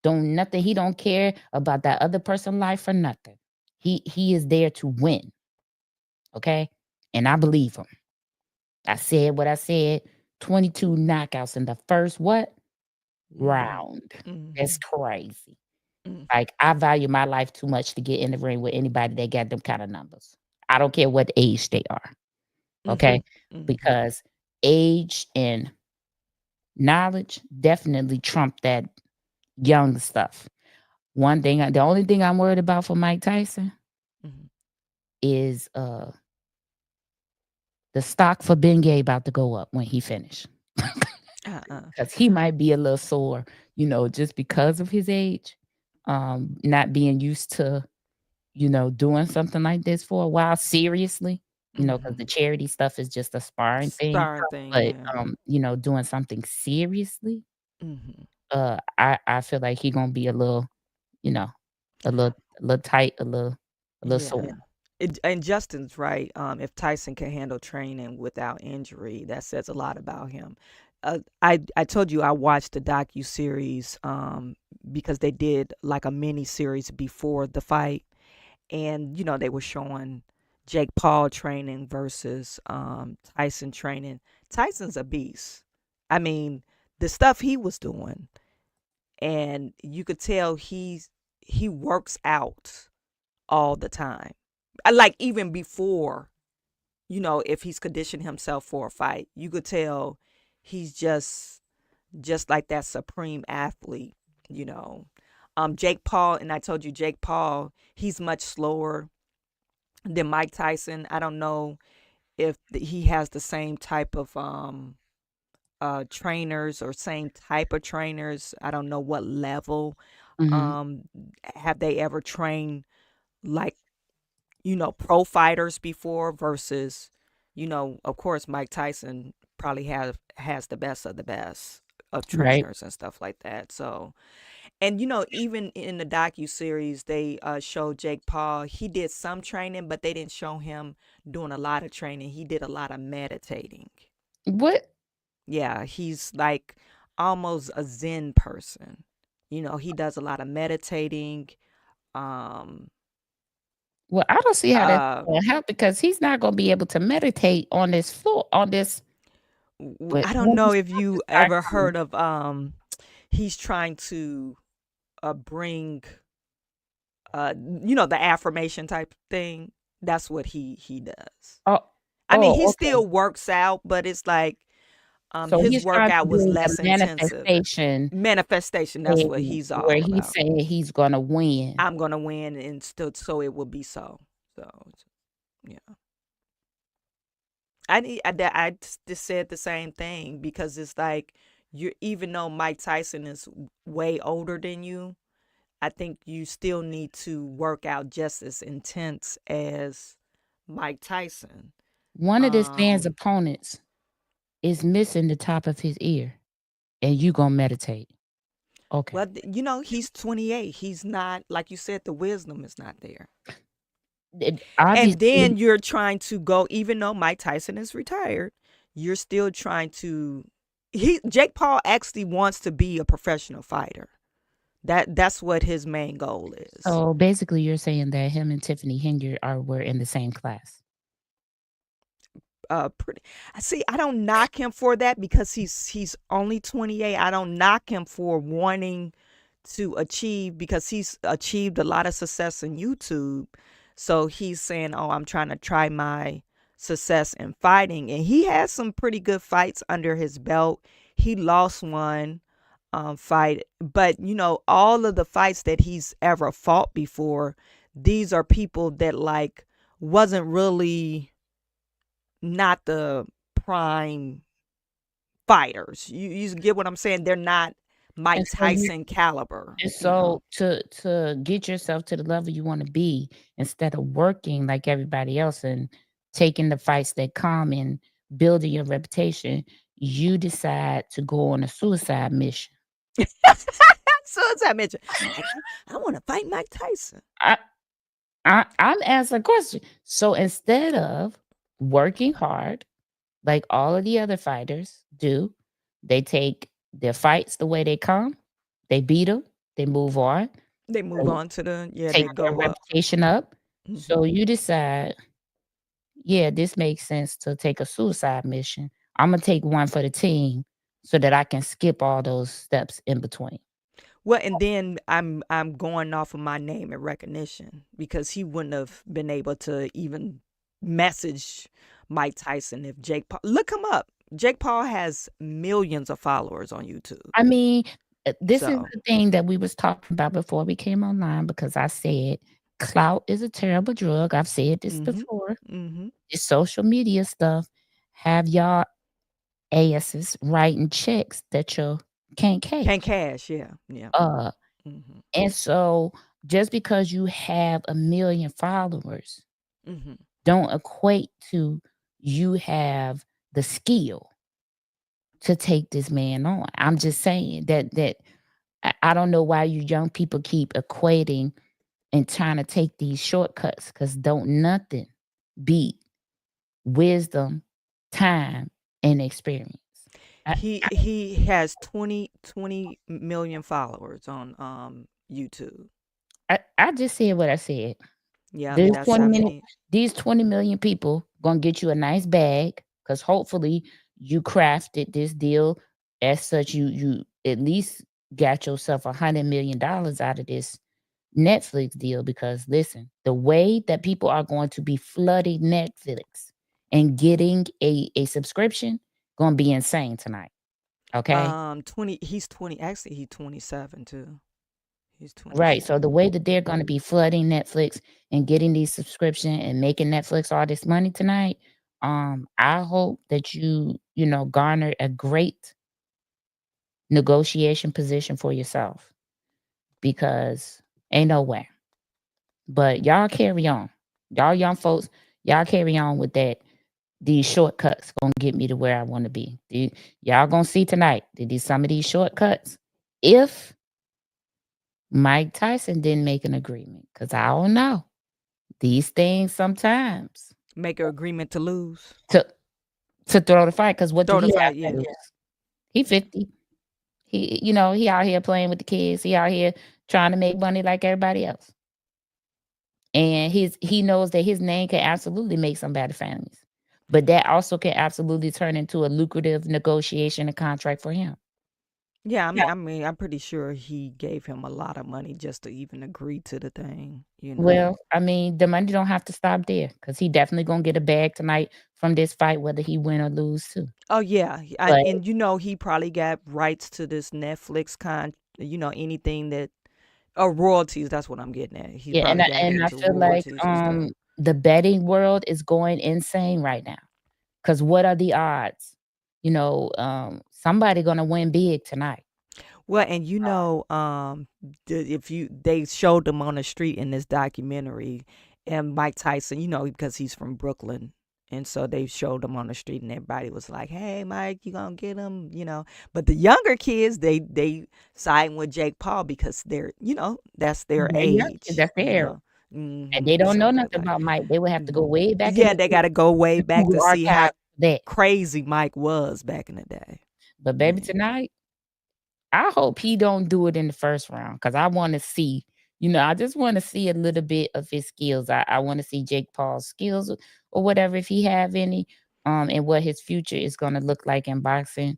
Don't nothing. He don't care about that other person's life or nothing. He is there to win. Okay, and I believe him. I said what I said. 22 knockouts in the first what round? That's crazy. Like, I value my life too much to get in the ring with anybody that got them kind of numbers. I don't care what age they are. Okay, because age and knowledge definitely trump that young stuff. The only thing I'm worried about for Mike Tyson is the stock for Bengay about to go up when he finish. Because he might be a little sore, just because of his age, not being used to, doing something like this for a while seriously, because the charity stuff is just a sparring thing. Sparring thing, But yeah. doing something seriously, I feel like he gonna be a little, you know, a little tight, a little Yeah. sore. And Justin's right. If Tyson can handle training without injury, that says a lot about him. I told you I watched the docu-series because they did like a mini series before the fight, and they were showing Jake Paul training versus Tyson training. Tyson's a beast. I mean, the stuff he was doing, and you could tell he works out all the time. Like even before, if he's conditioned himself for a fight, you could tell he's just like that supreme athlete, Jake Paul, and I told you Jake Paul, he's much slower than Mike Tyson. I don't know if he has the same type of trainers or same type of trainers. I don't know what level. Mhm. Have they ever trained like pro fighters before versus, of course, Mike Tyson probably has the best of the best of Right. trainers and stuff like that. So, and even in the docu-series, they showed Jake Paul. He did some training, but they didn't show him doing a lot of training. He did a lot of meditating. What? Yeah, he's like almost a Zen person. He does a lot of meditating. Um, Well, I don't see how that's uh, gonna help because he's not gonna be able to meditate on this floor on this. I don't know if When you we start ever to- heard of he's trying to bring the affirmation type thing. That's what he does. Oh, I mean, he okay. still works out, but it's like So his he's trying to workout was do less a intensive. manifestation That's what he's all where he's about. saying he's gonna win. I'm gonna win, and still, so it will be so. So, yeah. I just said the same thing because it's like even though Mike Tyson is way older than you, I think you still need to work out just as intense as Mike Tyson. One of this man's Um, opponents is missing the top of his ear, and you gonna meditate. Okay. well, he's 28. He's not, like you said, the wisdom is not there. And Obviously, then you're trying to go, even though Mike Tyson is retired, you're still trying to. Jake Paul actually wants to be a professional fighter. That's what his main goal is. so basically, you're saying that him and Tiffany Henyard were in the same class. Pretty. See, I don't knock him for that because he's only 28. I don't knock him for wanting to achieve because he's achieved a lot of success in YouTube. So he's saying, "Oh, I'm trying to try my success in fighting," and he has some pretty good fights under his belt. He lost one fight, but all of the fights that he's ever fought before, these are people that like wasn't really not the prime fighters. You get what I'm saying? They're not Mike And so you Tyson caliber. and so to get yourself to the level you want to be, instead of working like everybody else and taking the fights that come and building your reputation, you decide to go on a suicide mission. Suicide mission. I want to fight Mike Tyson. I'm asking a question. So instead of working hard like all of the other fighters do, they take their fights the way they come, they beat them, they move on, They move they on to they take their go up. reputation up. So Mhm. you decide, yeah, this makes sense to take a suicide mission. I'm gonna take one for the team so that I can skip all those steps in between. Well, and then I'm going off of my name and recognition because he wouldn't have been able to even message Mike Tyson if Jake Paul. Look him up. Jake Paul has millions of followers on YouTube. I mean, this is So, the thing that we was talking about before we came online because I said clout is a terrible drug. I've said this mhm, before. mhm. This social media stuff have y'all asses writing checks that you can't Can't cash. cash, yeah, yeah. Mhm, And so just because you have 1 million followers mhm. don't equate to you have the skill to take this man on. I'm just saying that I don't know why you young people keep equating and trying to take these shortcuts, because don't nothing beat wisdom, time, and experience. He has 20 million followers on YouTube. I just said what I said. Yeah, These that's 20 how million, many. these 20 million people gonna get you a nice bag, because hopefully you crafted this deal as such. You at least got yourself $100 million out of this Netflix deal, because listen, the way that people are going to be flooding Netflix and getting a subscription gonna be insane tonight. Okay. 20. He's 20. Actually, he's 27 too. He's Right. 27. So the way that they're going to be flooding Netflix and getting these subscription and making Netflix all this money tonight, I hope that you garner a great negotiation position for yourself, because ain't no way. But y'all carry on. Y'all young folks, y'all carry on with that. These shortcuts gonna get me to where I want to be. Y'all gonna see tonight that some of these shortcuts, if Mike Tyson didn't make an agreement, because I don't know. These things sometimes Make an agreement to lose. to throw the fight, because what Throw do the he have fight, to yeah. lose? He 50. He out here playing with the kids. He out here trying to make money like everybody else. And he knows that his name can absolutely make somebody famous. But that also can absolutely turn into a lucrative negotiation and contract for him. Yeah, I mean, I'm pretty sure he gave him a lot of money just to even agree to the thing. Well, I mean, the money don't have to stop there, because he definitely gonna get a bag tonight from this fight, whether he win or lose too. Oh yeah, But and he probably got rights to this Netflix anything that royalties. That's what I'm getting at. He yeah, probably and got I into feel like royalties and stuff. the betting world is going insane right now. Because what are the odds? Somebody gonna win big tonight. Well, and they showed them on the street in this documentary, and Mike Tyson, because he's from Brooklyn, and so they showed him on the street, and everybody was like, "Hey, Mike, you gonna get him?" But the younger kids, they siding with Jake Paul because they're, that's their They're young, age. that's their era. And they Mhm. don't know So they're nothing like, about Mike. They would have to go way back in yeah, they got to go way back to Google see how archive that. crazy Mike was back in the day. But baby, tonight, I hope he don't do it in the first round, because I want to see, I just want to see a little bit of his skills. I want to see Jake Paul's skills or whatever, if he have any, and what his future is going to look like in boxing,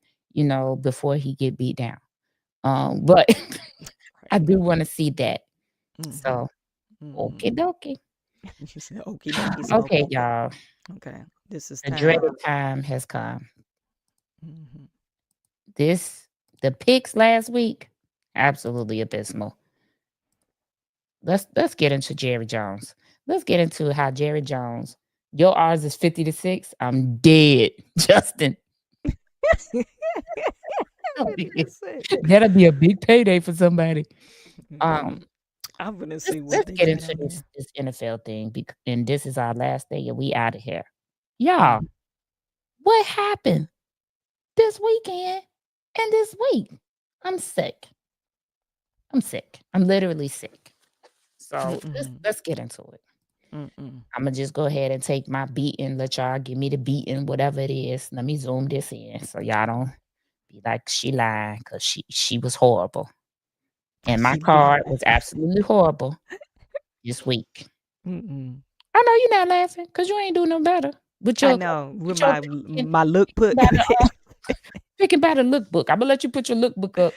before he get beat down. But I do want to see that. So, okie dokie. You said okie dokie. Okay, y'all. Okay, this is The time. dreaded time has come. Mhm. The picks last week, absolutely abysmal. Let's get into Jerry Jones. Let's get into how Jerry Jones. Your odds is 50-6. I'm dead, Justin. That'll be a big payday for somebody. I'm gonna see what Let's they get got into on this there. NFL thing, and this is our last day, and we out of here. Y'all, what happened this weekend and this week? I'm sick. I'm literally sick. So let's get into it. I'm gonna just go ahead and take my beating. Let y'all give me the beating, whatever it is. Let me zoom this in so y'all don't be like she lying, because she was horrible. And my card was absolutely horrible this week. I know you're not laughing, because you ain't doing no better. I know with my look put. Thinking about a lookbook. I'm gonna let you put your lookbook up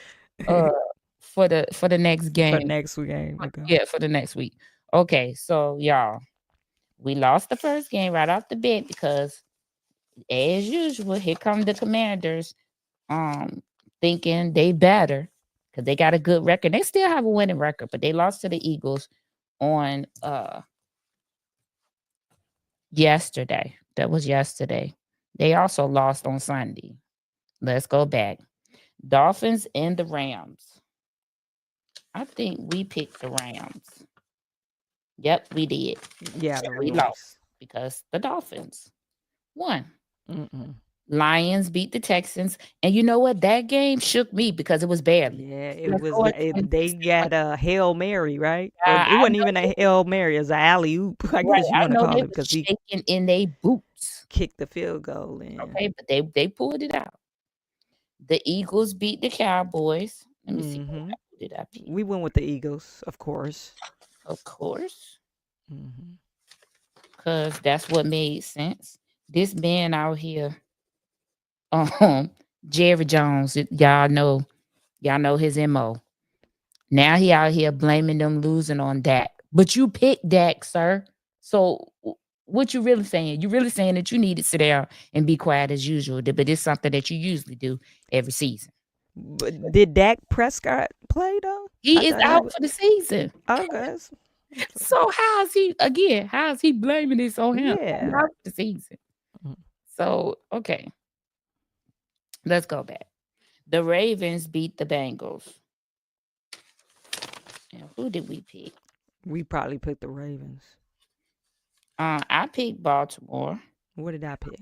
for the next game. For next game. Okay. Yeah, for the next week. Okay, so y'all, we lost the first game right off the bat, because as usual, here come the Commanders thinking they better, because they got a good record. They still have a winning record, but they lost to the Eagles on yesterday. That was yesterday. They also lost on Sunday. Let's go back. Dolphins and the Rams. I think we picked the Rams. Yep, we did. Yeah, we lost because the Dolphins won. Lions beat the Texans. And you know what? That game shook me because it was barely. Yeah, it The was. score They 26. got a Hail Mary, right? Yeah, It I wasn't know even a Hail Mary. It was an alley oop, I Right. guess you I want to know call they it, was because he shaking in their boots. kicked the field goal in. Okay, but they pulled it out. The Eagles beat the Cowboys. Let me see. Mm-hmm. Who did I pick? We went with the Eagles, of course. Of course. Mm-hmm. Because that's what made sense. This man out here, Jerry Jones, y'all know his MO. Now he out here blaming them losing on Dak. But you picked Dak, sir. So what you really saying? You really saying that you need to sit down and be quiet as usual, but it's something that you usually do every season. But did Dak Prescott play though? He is out for the season. Okay. So how is he blaming this on him? Yeah. Out for the season. So, okay. Let's go back. The Ravens beat the Bengals. And who did we pick? We probably picked the Ravens. I picked Baltimore. What did I pick?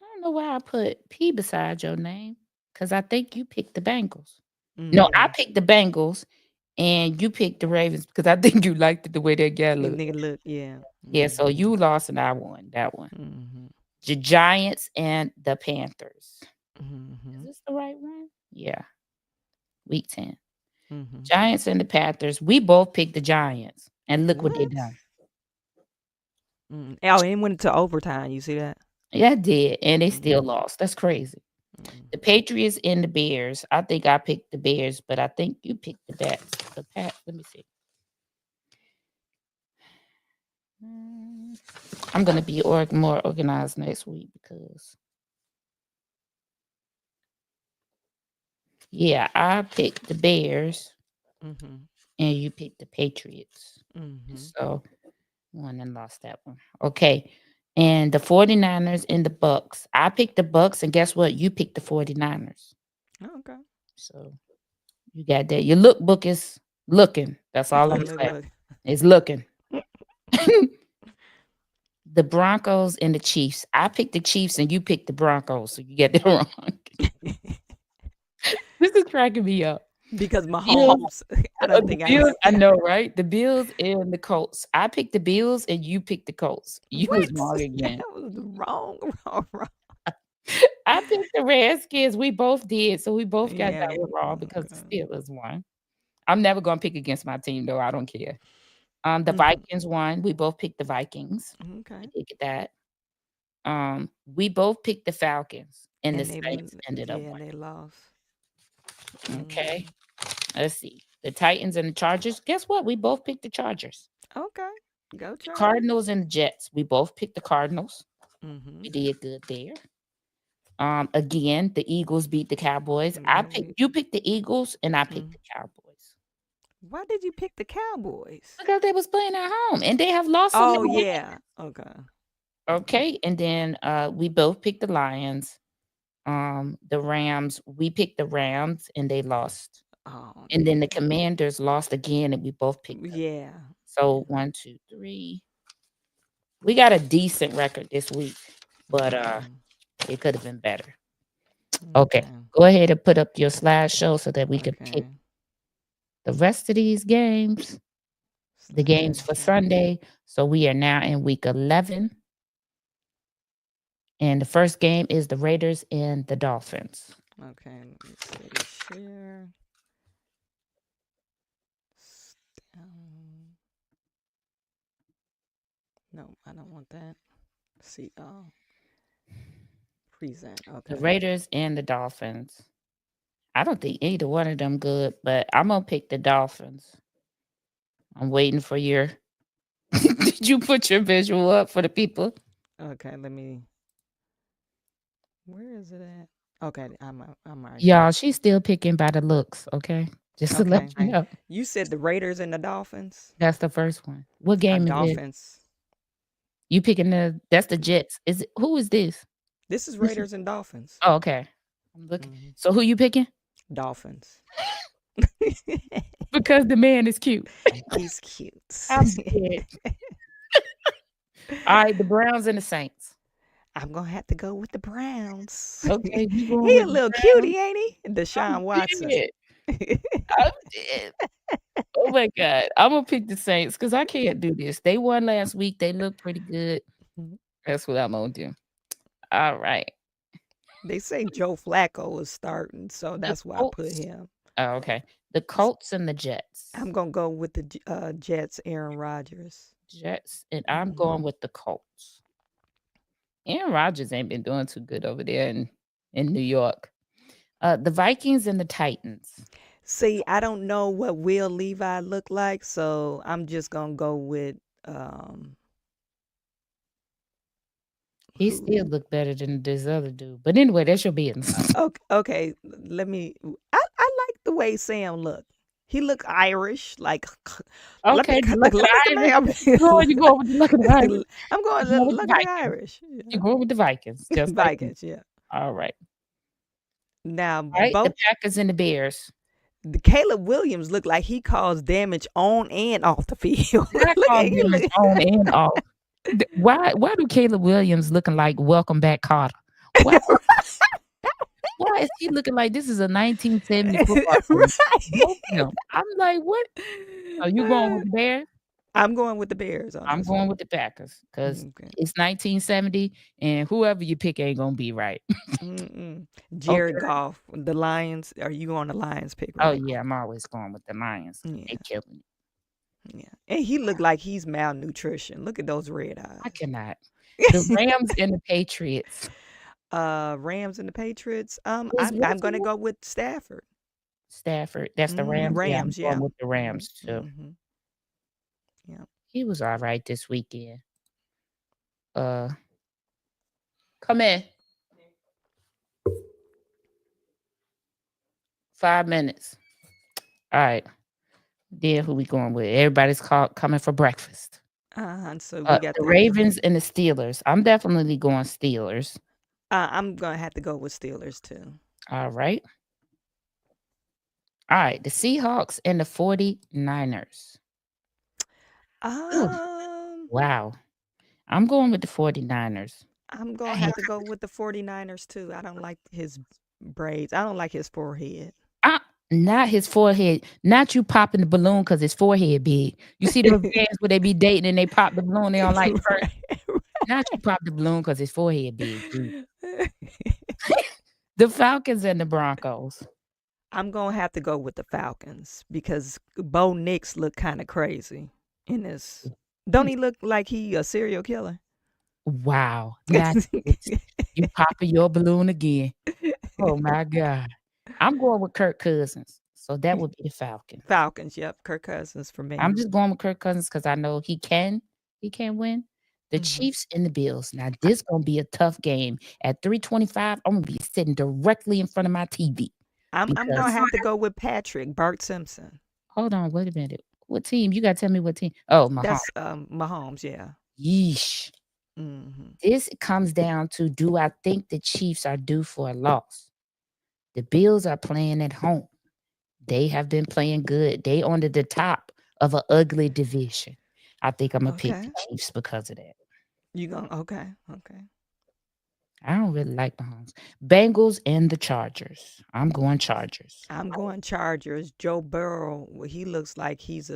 I don't know why I put P beside your name, because I think you picked the Bengals. No, I picked the Bengals, and you picked the Ravens because I think you liked it the way that guy looked. Nigga look, yeah. Yeah, so you lost and I won that one. The Giants and the Panthers. Is this the right one? Yeah. Week 10. Giants and the Panthers. We both picked the Giants. And look what they done. Oh, and it went into overtime. You see that? Yeah, I did. And they still lost. That's crazy. The Patriots and the Bears. I think I picked the Bears, but I think you picked the Pats. Let me see. I'm going to be more organized next week because, yeah, I picked the Bears and you picked the Patriots. So, won and lost that one. Okay. And the 49ers and the Bucks. I picked the Bucks, and guess what? You picked the 49ers. Okay. So, you got that. Your lookbook is looking. That's all I'm saying. It's looking. The Broncos and the Chiefs. I picked the Chiefs and you picked the Broncos, so you get it wrong. This is cracking me up. Because Mahomes, I don't think I know, right? The Bills and the Colts. I picked the Bills and you picked the Colts. You was wrong again. That was wrong. I picked the Redskins. We both did, so we both got that one wrong because the Steelers won. I'm never gonna pick against my team though. I don't care. The Vikings won. We both picked the Vikings. Okay. We did that. We both picked the Falcons, and the Saints ended up winning. They lost. Okay. Let's see. The Titans and the Chargers. Guess what? We both picked the Chargers. Okay. Go Chargers. Cardinals and the Jets. We both picked the Cardinals. We did good there. Again, the Eagles beat the Cowboys. You picked the Eagles, and I picked the Cowboys. Why did you pick the Cowboys? Because they was playing at home, and they have lost. Oh yeah. Okay. Okay, and then we both picked the Lions. The Rams. We picked the Rams, and they lost. Oh. And then the Commanders lost again, and we both picked them. Yeah. So 1, 2, 3. We got a decent record this week, but it could have been better. Okay. Go ahead and put up your slideshow so that we can pick the rest of these games. The games for Sunday. So we are now in week 11. And the first game is the Raiders and the Dolphins. Okay. Let's see. Share. No, I don't want that. See, present. Okay. The Raiders and the Dolphins. I don't think either one of them good, but I'm gonna pick the Dolphins. I'm waiting for your. Did you put your visual up for the people? Okay, let me. Where is it at? Okay, I'm already. Y'all, she's still picking by the looks. Okay, just to let you know. You said the Raiders and the Dolphins. That's the first one. What game is Dolphins. it? You picking that's the Jets. Who is this? This is Raiders and Dolphins. Oh, okay. I'm looking. So who you picking? Dolphins. Because the man is cute. He's cute. I'm scared. All right, the Browns and the Saints. I'm gonna have to go with the Browns. Okay, you going He a with the little Browns? cutie, ain't he? Deshaun I'm Watson. dead. I'm dead. Oh my God. I'm gonna pick the Saints because I can't do this. They won last week. They look pretty good. That's what I'm gonna do. All right. They say Joe Flacco is starting, so that's why I put Colts. him. Oh, okay. The Colts and the Jets. I'm gonna go with the Jets, Aaron Rodgers. Jets, and I'm going with the Colts. Aaron Rodgers ain't been doing too good over there in New York. The Vikings and the Titans. See, I don't know what Will Levi look like, so I'm just gonna go with He still look better than this other dude. But anyway, that's your business. okay. Let me. I like the way Sam look. He look Irish, like. Okay, look at Irish. You going with the look at the Irish. I'm going You going with look the at the Vikings. Irish. You're going with the Vikings. Just like me. Vikings, yeah. All right. Now, All right, both the Packers and the Bears. Caleb Williams look like he caused damage on and off the field. Not Look called at- he damage look- on and off. Why do Caleb Williams looking like Welcome Back Carter? Why is he looking like this is a 1970 football team? Both of them. I'm like, what? Are you going with the Bears? I'm going with the Bears. I'm going with the Packers because it's 1970, and whoever you pick ain't gonna be right. Jared Okay. Goff, the Lions. Are you on the Lions pick? Oh Right? yeah, I'm always going with the Lions. They killing it. Yeah, and he looked like he's malnutrition. Look at those red eyes. I cannot. The Rams and the Patriots. Rams and the Patriots. I'm Is gonna Baltimore- go with Stafford. Stafford. That's the Rams. Rams, yeah. I'm yeah. going with the Rams too. Yeah. He was all right this weekend. Come in. 5 minutes. All right. Then who we going with? Everybody's coming for breakfast. So we got The Ravens and the Steelers. I'm definitely going Steelers. I'm gonna have to go with Steelers too. All right. All right. The Seahawks and the 49ers. Wow. I'm going with the 49ers. I'm gonna have to go with the 49ers too. I don't like his braids. I don't like his forehead. Not his forehead. Not you popping the balloon because his forehead big. You see those games where they be dating and they pop the balloon, they don't like first. Not you pop the balloon because his forehead big. Dude. The Falcons and the Broncos. I'm gonna have to go with the Falcons because Bo Nix look kind of crazy in this. Don't he look like he a serial killer? Wow. That's it. You popping your balloon again. Oh my God. I'm going with Kirk Cousins. So that would be the Falcons. Falcons, yep. Kirk Cousins for me. I'm just going with Kirk Cousins because I know he can win. The Chiefs and the Bills. Now this gonna be a tough game. At 3:25, I'm gonna be sitting directly in front of my TV. I'm gonna have to go with Patrick Bart Simpson. Hold on, wait a minute. What team? You gotta tell me what team. Oh, Mahomes. That's Mahomes, yeah. Yeesh. This comes down to, do I think the Chiefs are due for a loss? The Bills are playing at home. They have been playing good. They on the top of an ugly division. I think I'm gonna pick the Chiefs because of that. You going okay. I don't really like Mahomes. Bengals and the Chargers. I'm going Chargers. I'm going Chargers. Joe Burrow, well, he looks like he's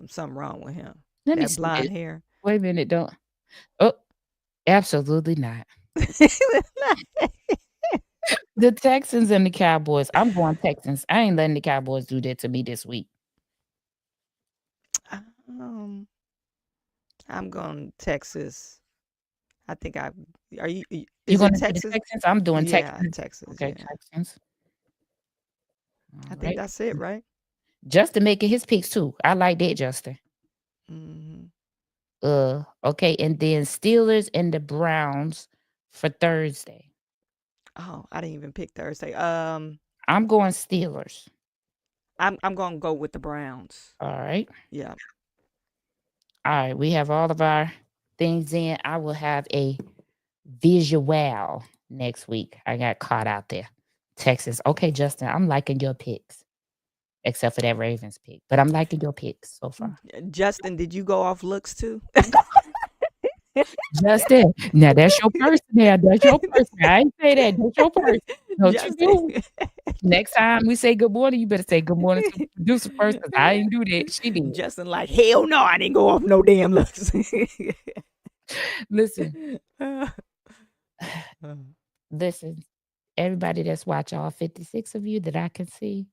something wrong with him. Let me That see blonde it. hair. Wait a minute, don't. Oh, absolutely not. The Texans and the Cowboys. I'm going Texans. I ain't letting the Cowboys do that to me this week. I'm going Texas. I think are you? You Is going it to Texas? Texans? I'm doing Yeah, Texans. Texas. Okay, Yeah. Texans. I All think right. that's it, right? Justin making his picks too. I like that, Justin. Okay, and then Steelers and the Browns for Thursday. Oh, I didn't even pick Thursday. I'm going Steelers. I'm gonna go with the Browns. All right. Yeah. All right, we have all of our things in. I will have a visual next week. I got caught out there. Texas. Okay, Justin, I'm liking your picks. Except for that Ravens pick. But I'm liking your picks so far. Justin, did you go off looks too? Justin, now that's your person now. That's your person. I ain't say that. That's your person. Don't you do it. Next time we say good morning, you better say good morning to the producer first, because I ain't do that. She did. Justin like, hell no, I didn't go off no damn looks. Listen. Listen, everybody that's watching, all 56 of you that I can see,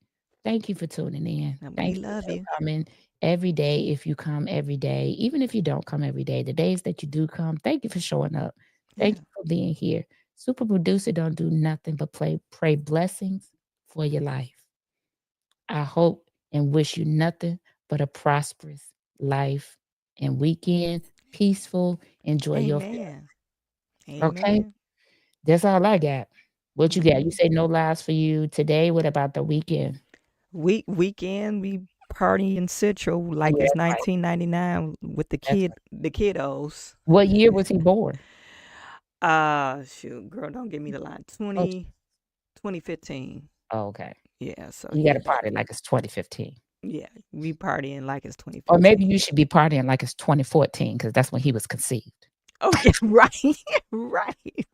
thank you for tuning in. Thank you love for you. coming every day. If you come every day, even if you don't come every day, the days that you do come, thank you for showing up. Thank you for being here. Super Producer don't do nothing but pray blessings for your life. I hope and wish you nothing but a prosperous life and weekend, peaceful, enjoy your family. Okay? That's all I got. What you got? You say no lies for you today. What about the weekend? Weekend, we party in Central like it's 1999 with the kiddos. What year was he born? Shoot, girl, don't give me the line. 2015. Oh, okay. Yeah, so you got to party like it's 2015. Yeah, we partying like it's 2015. Or maybe you should be partying like it's 2014, because that's when he was conceived. Oh, yeah, right. Right.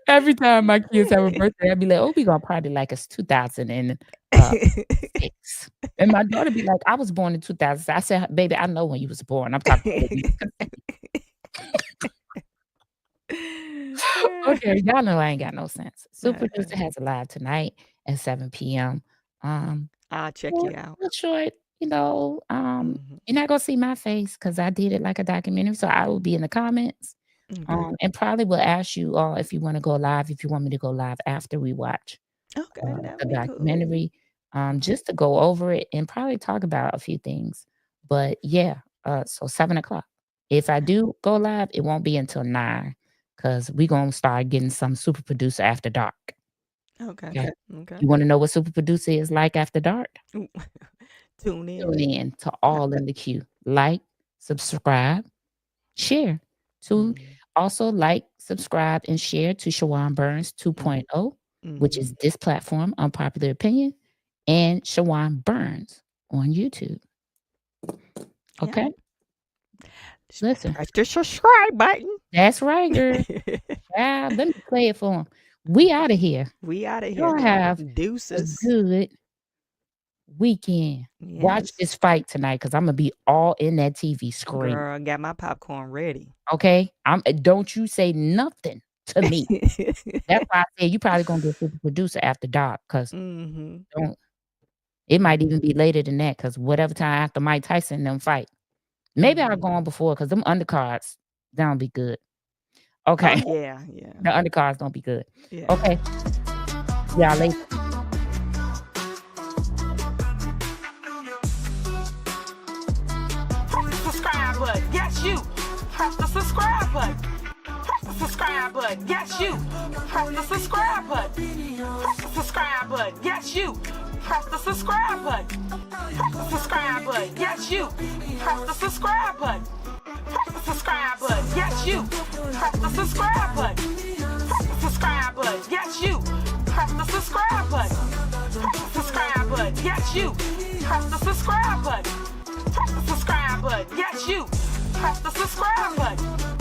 Every time my kids have a birthday, I'd be like, oh, we gonna party like it's 2006. And my daughter be like, I was born in 2000. I said, baby, I know when you was born. I'm talking about you. Okay, y'all know I ain't got no sense. Super Producer has a live tonight at 7 p.m. I'll check you out. Short, you're not gonna see my face because I did it like a documentary. So I will be in the comments. And probably will ask you all if you want to go live, if you want me to go live after we watch the documentary, just to go over it and probably talk about a few things. But yeah, so 7 o'clock. If I do go live, it won't be until 9, because we're gonna start getting some Super Producer after dark. Okay. You want to know what Super Producer is like after dark? Tune in. Tune in to All in the Queue. Like, subscribe, share. Also like, subscribe, and share to Shawan Burns 2.0, which is this platform, Unpopular Opinion, and Shawan Burns on YouTube. Okay? Listen. Press the subscribe button. That's right, girl. Let me play it for them. We out of here. We out of here. You'll have deuces. A good weekend. Watch this fight tonight, because I'm gonna be all in that TV screen. Girl, got my popcorn ready. Okay, don't you say nothing to me. That's why I said you probably gonna get Super Producer after dark, because it might even be later than that, because whatever time after Mike Tyson and them fight, maybe I'll go on before, because them undercards don't be good. Okay. Oh, yeah. The undercards don't be good. Yeah. Okay. Y'all later. Subscribe button. Yes, you. Press the subscribe button. Press the subscribe button. Yes, you. Press the subscribe button. Press the subscribe button. Yes, you. Press the subscribe button. Press the subscribe button. Yes, you. Press the subscribe button. Press the subscribe button. Yes, you. Press the subscribe button. Press the subscribe button. Yes, you. Press the subscribe button. Press the subscribe button. Yes, you. Press the subscribe button. Press the subscribe button. Yes, you. Press the subscribe button.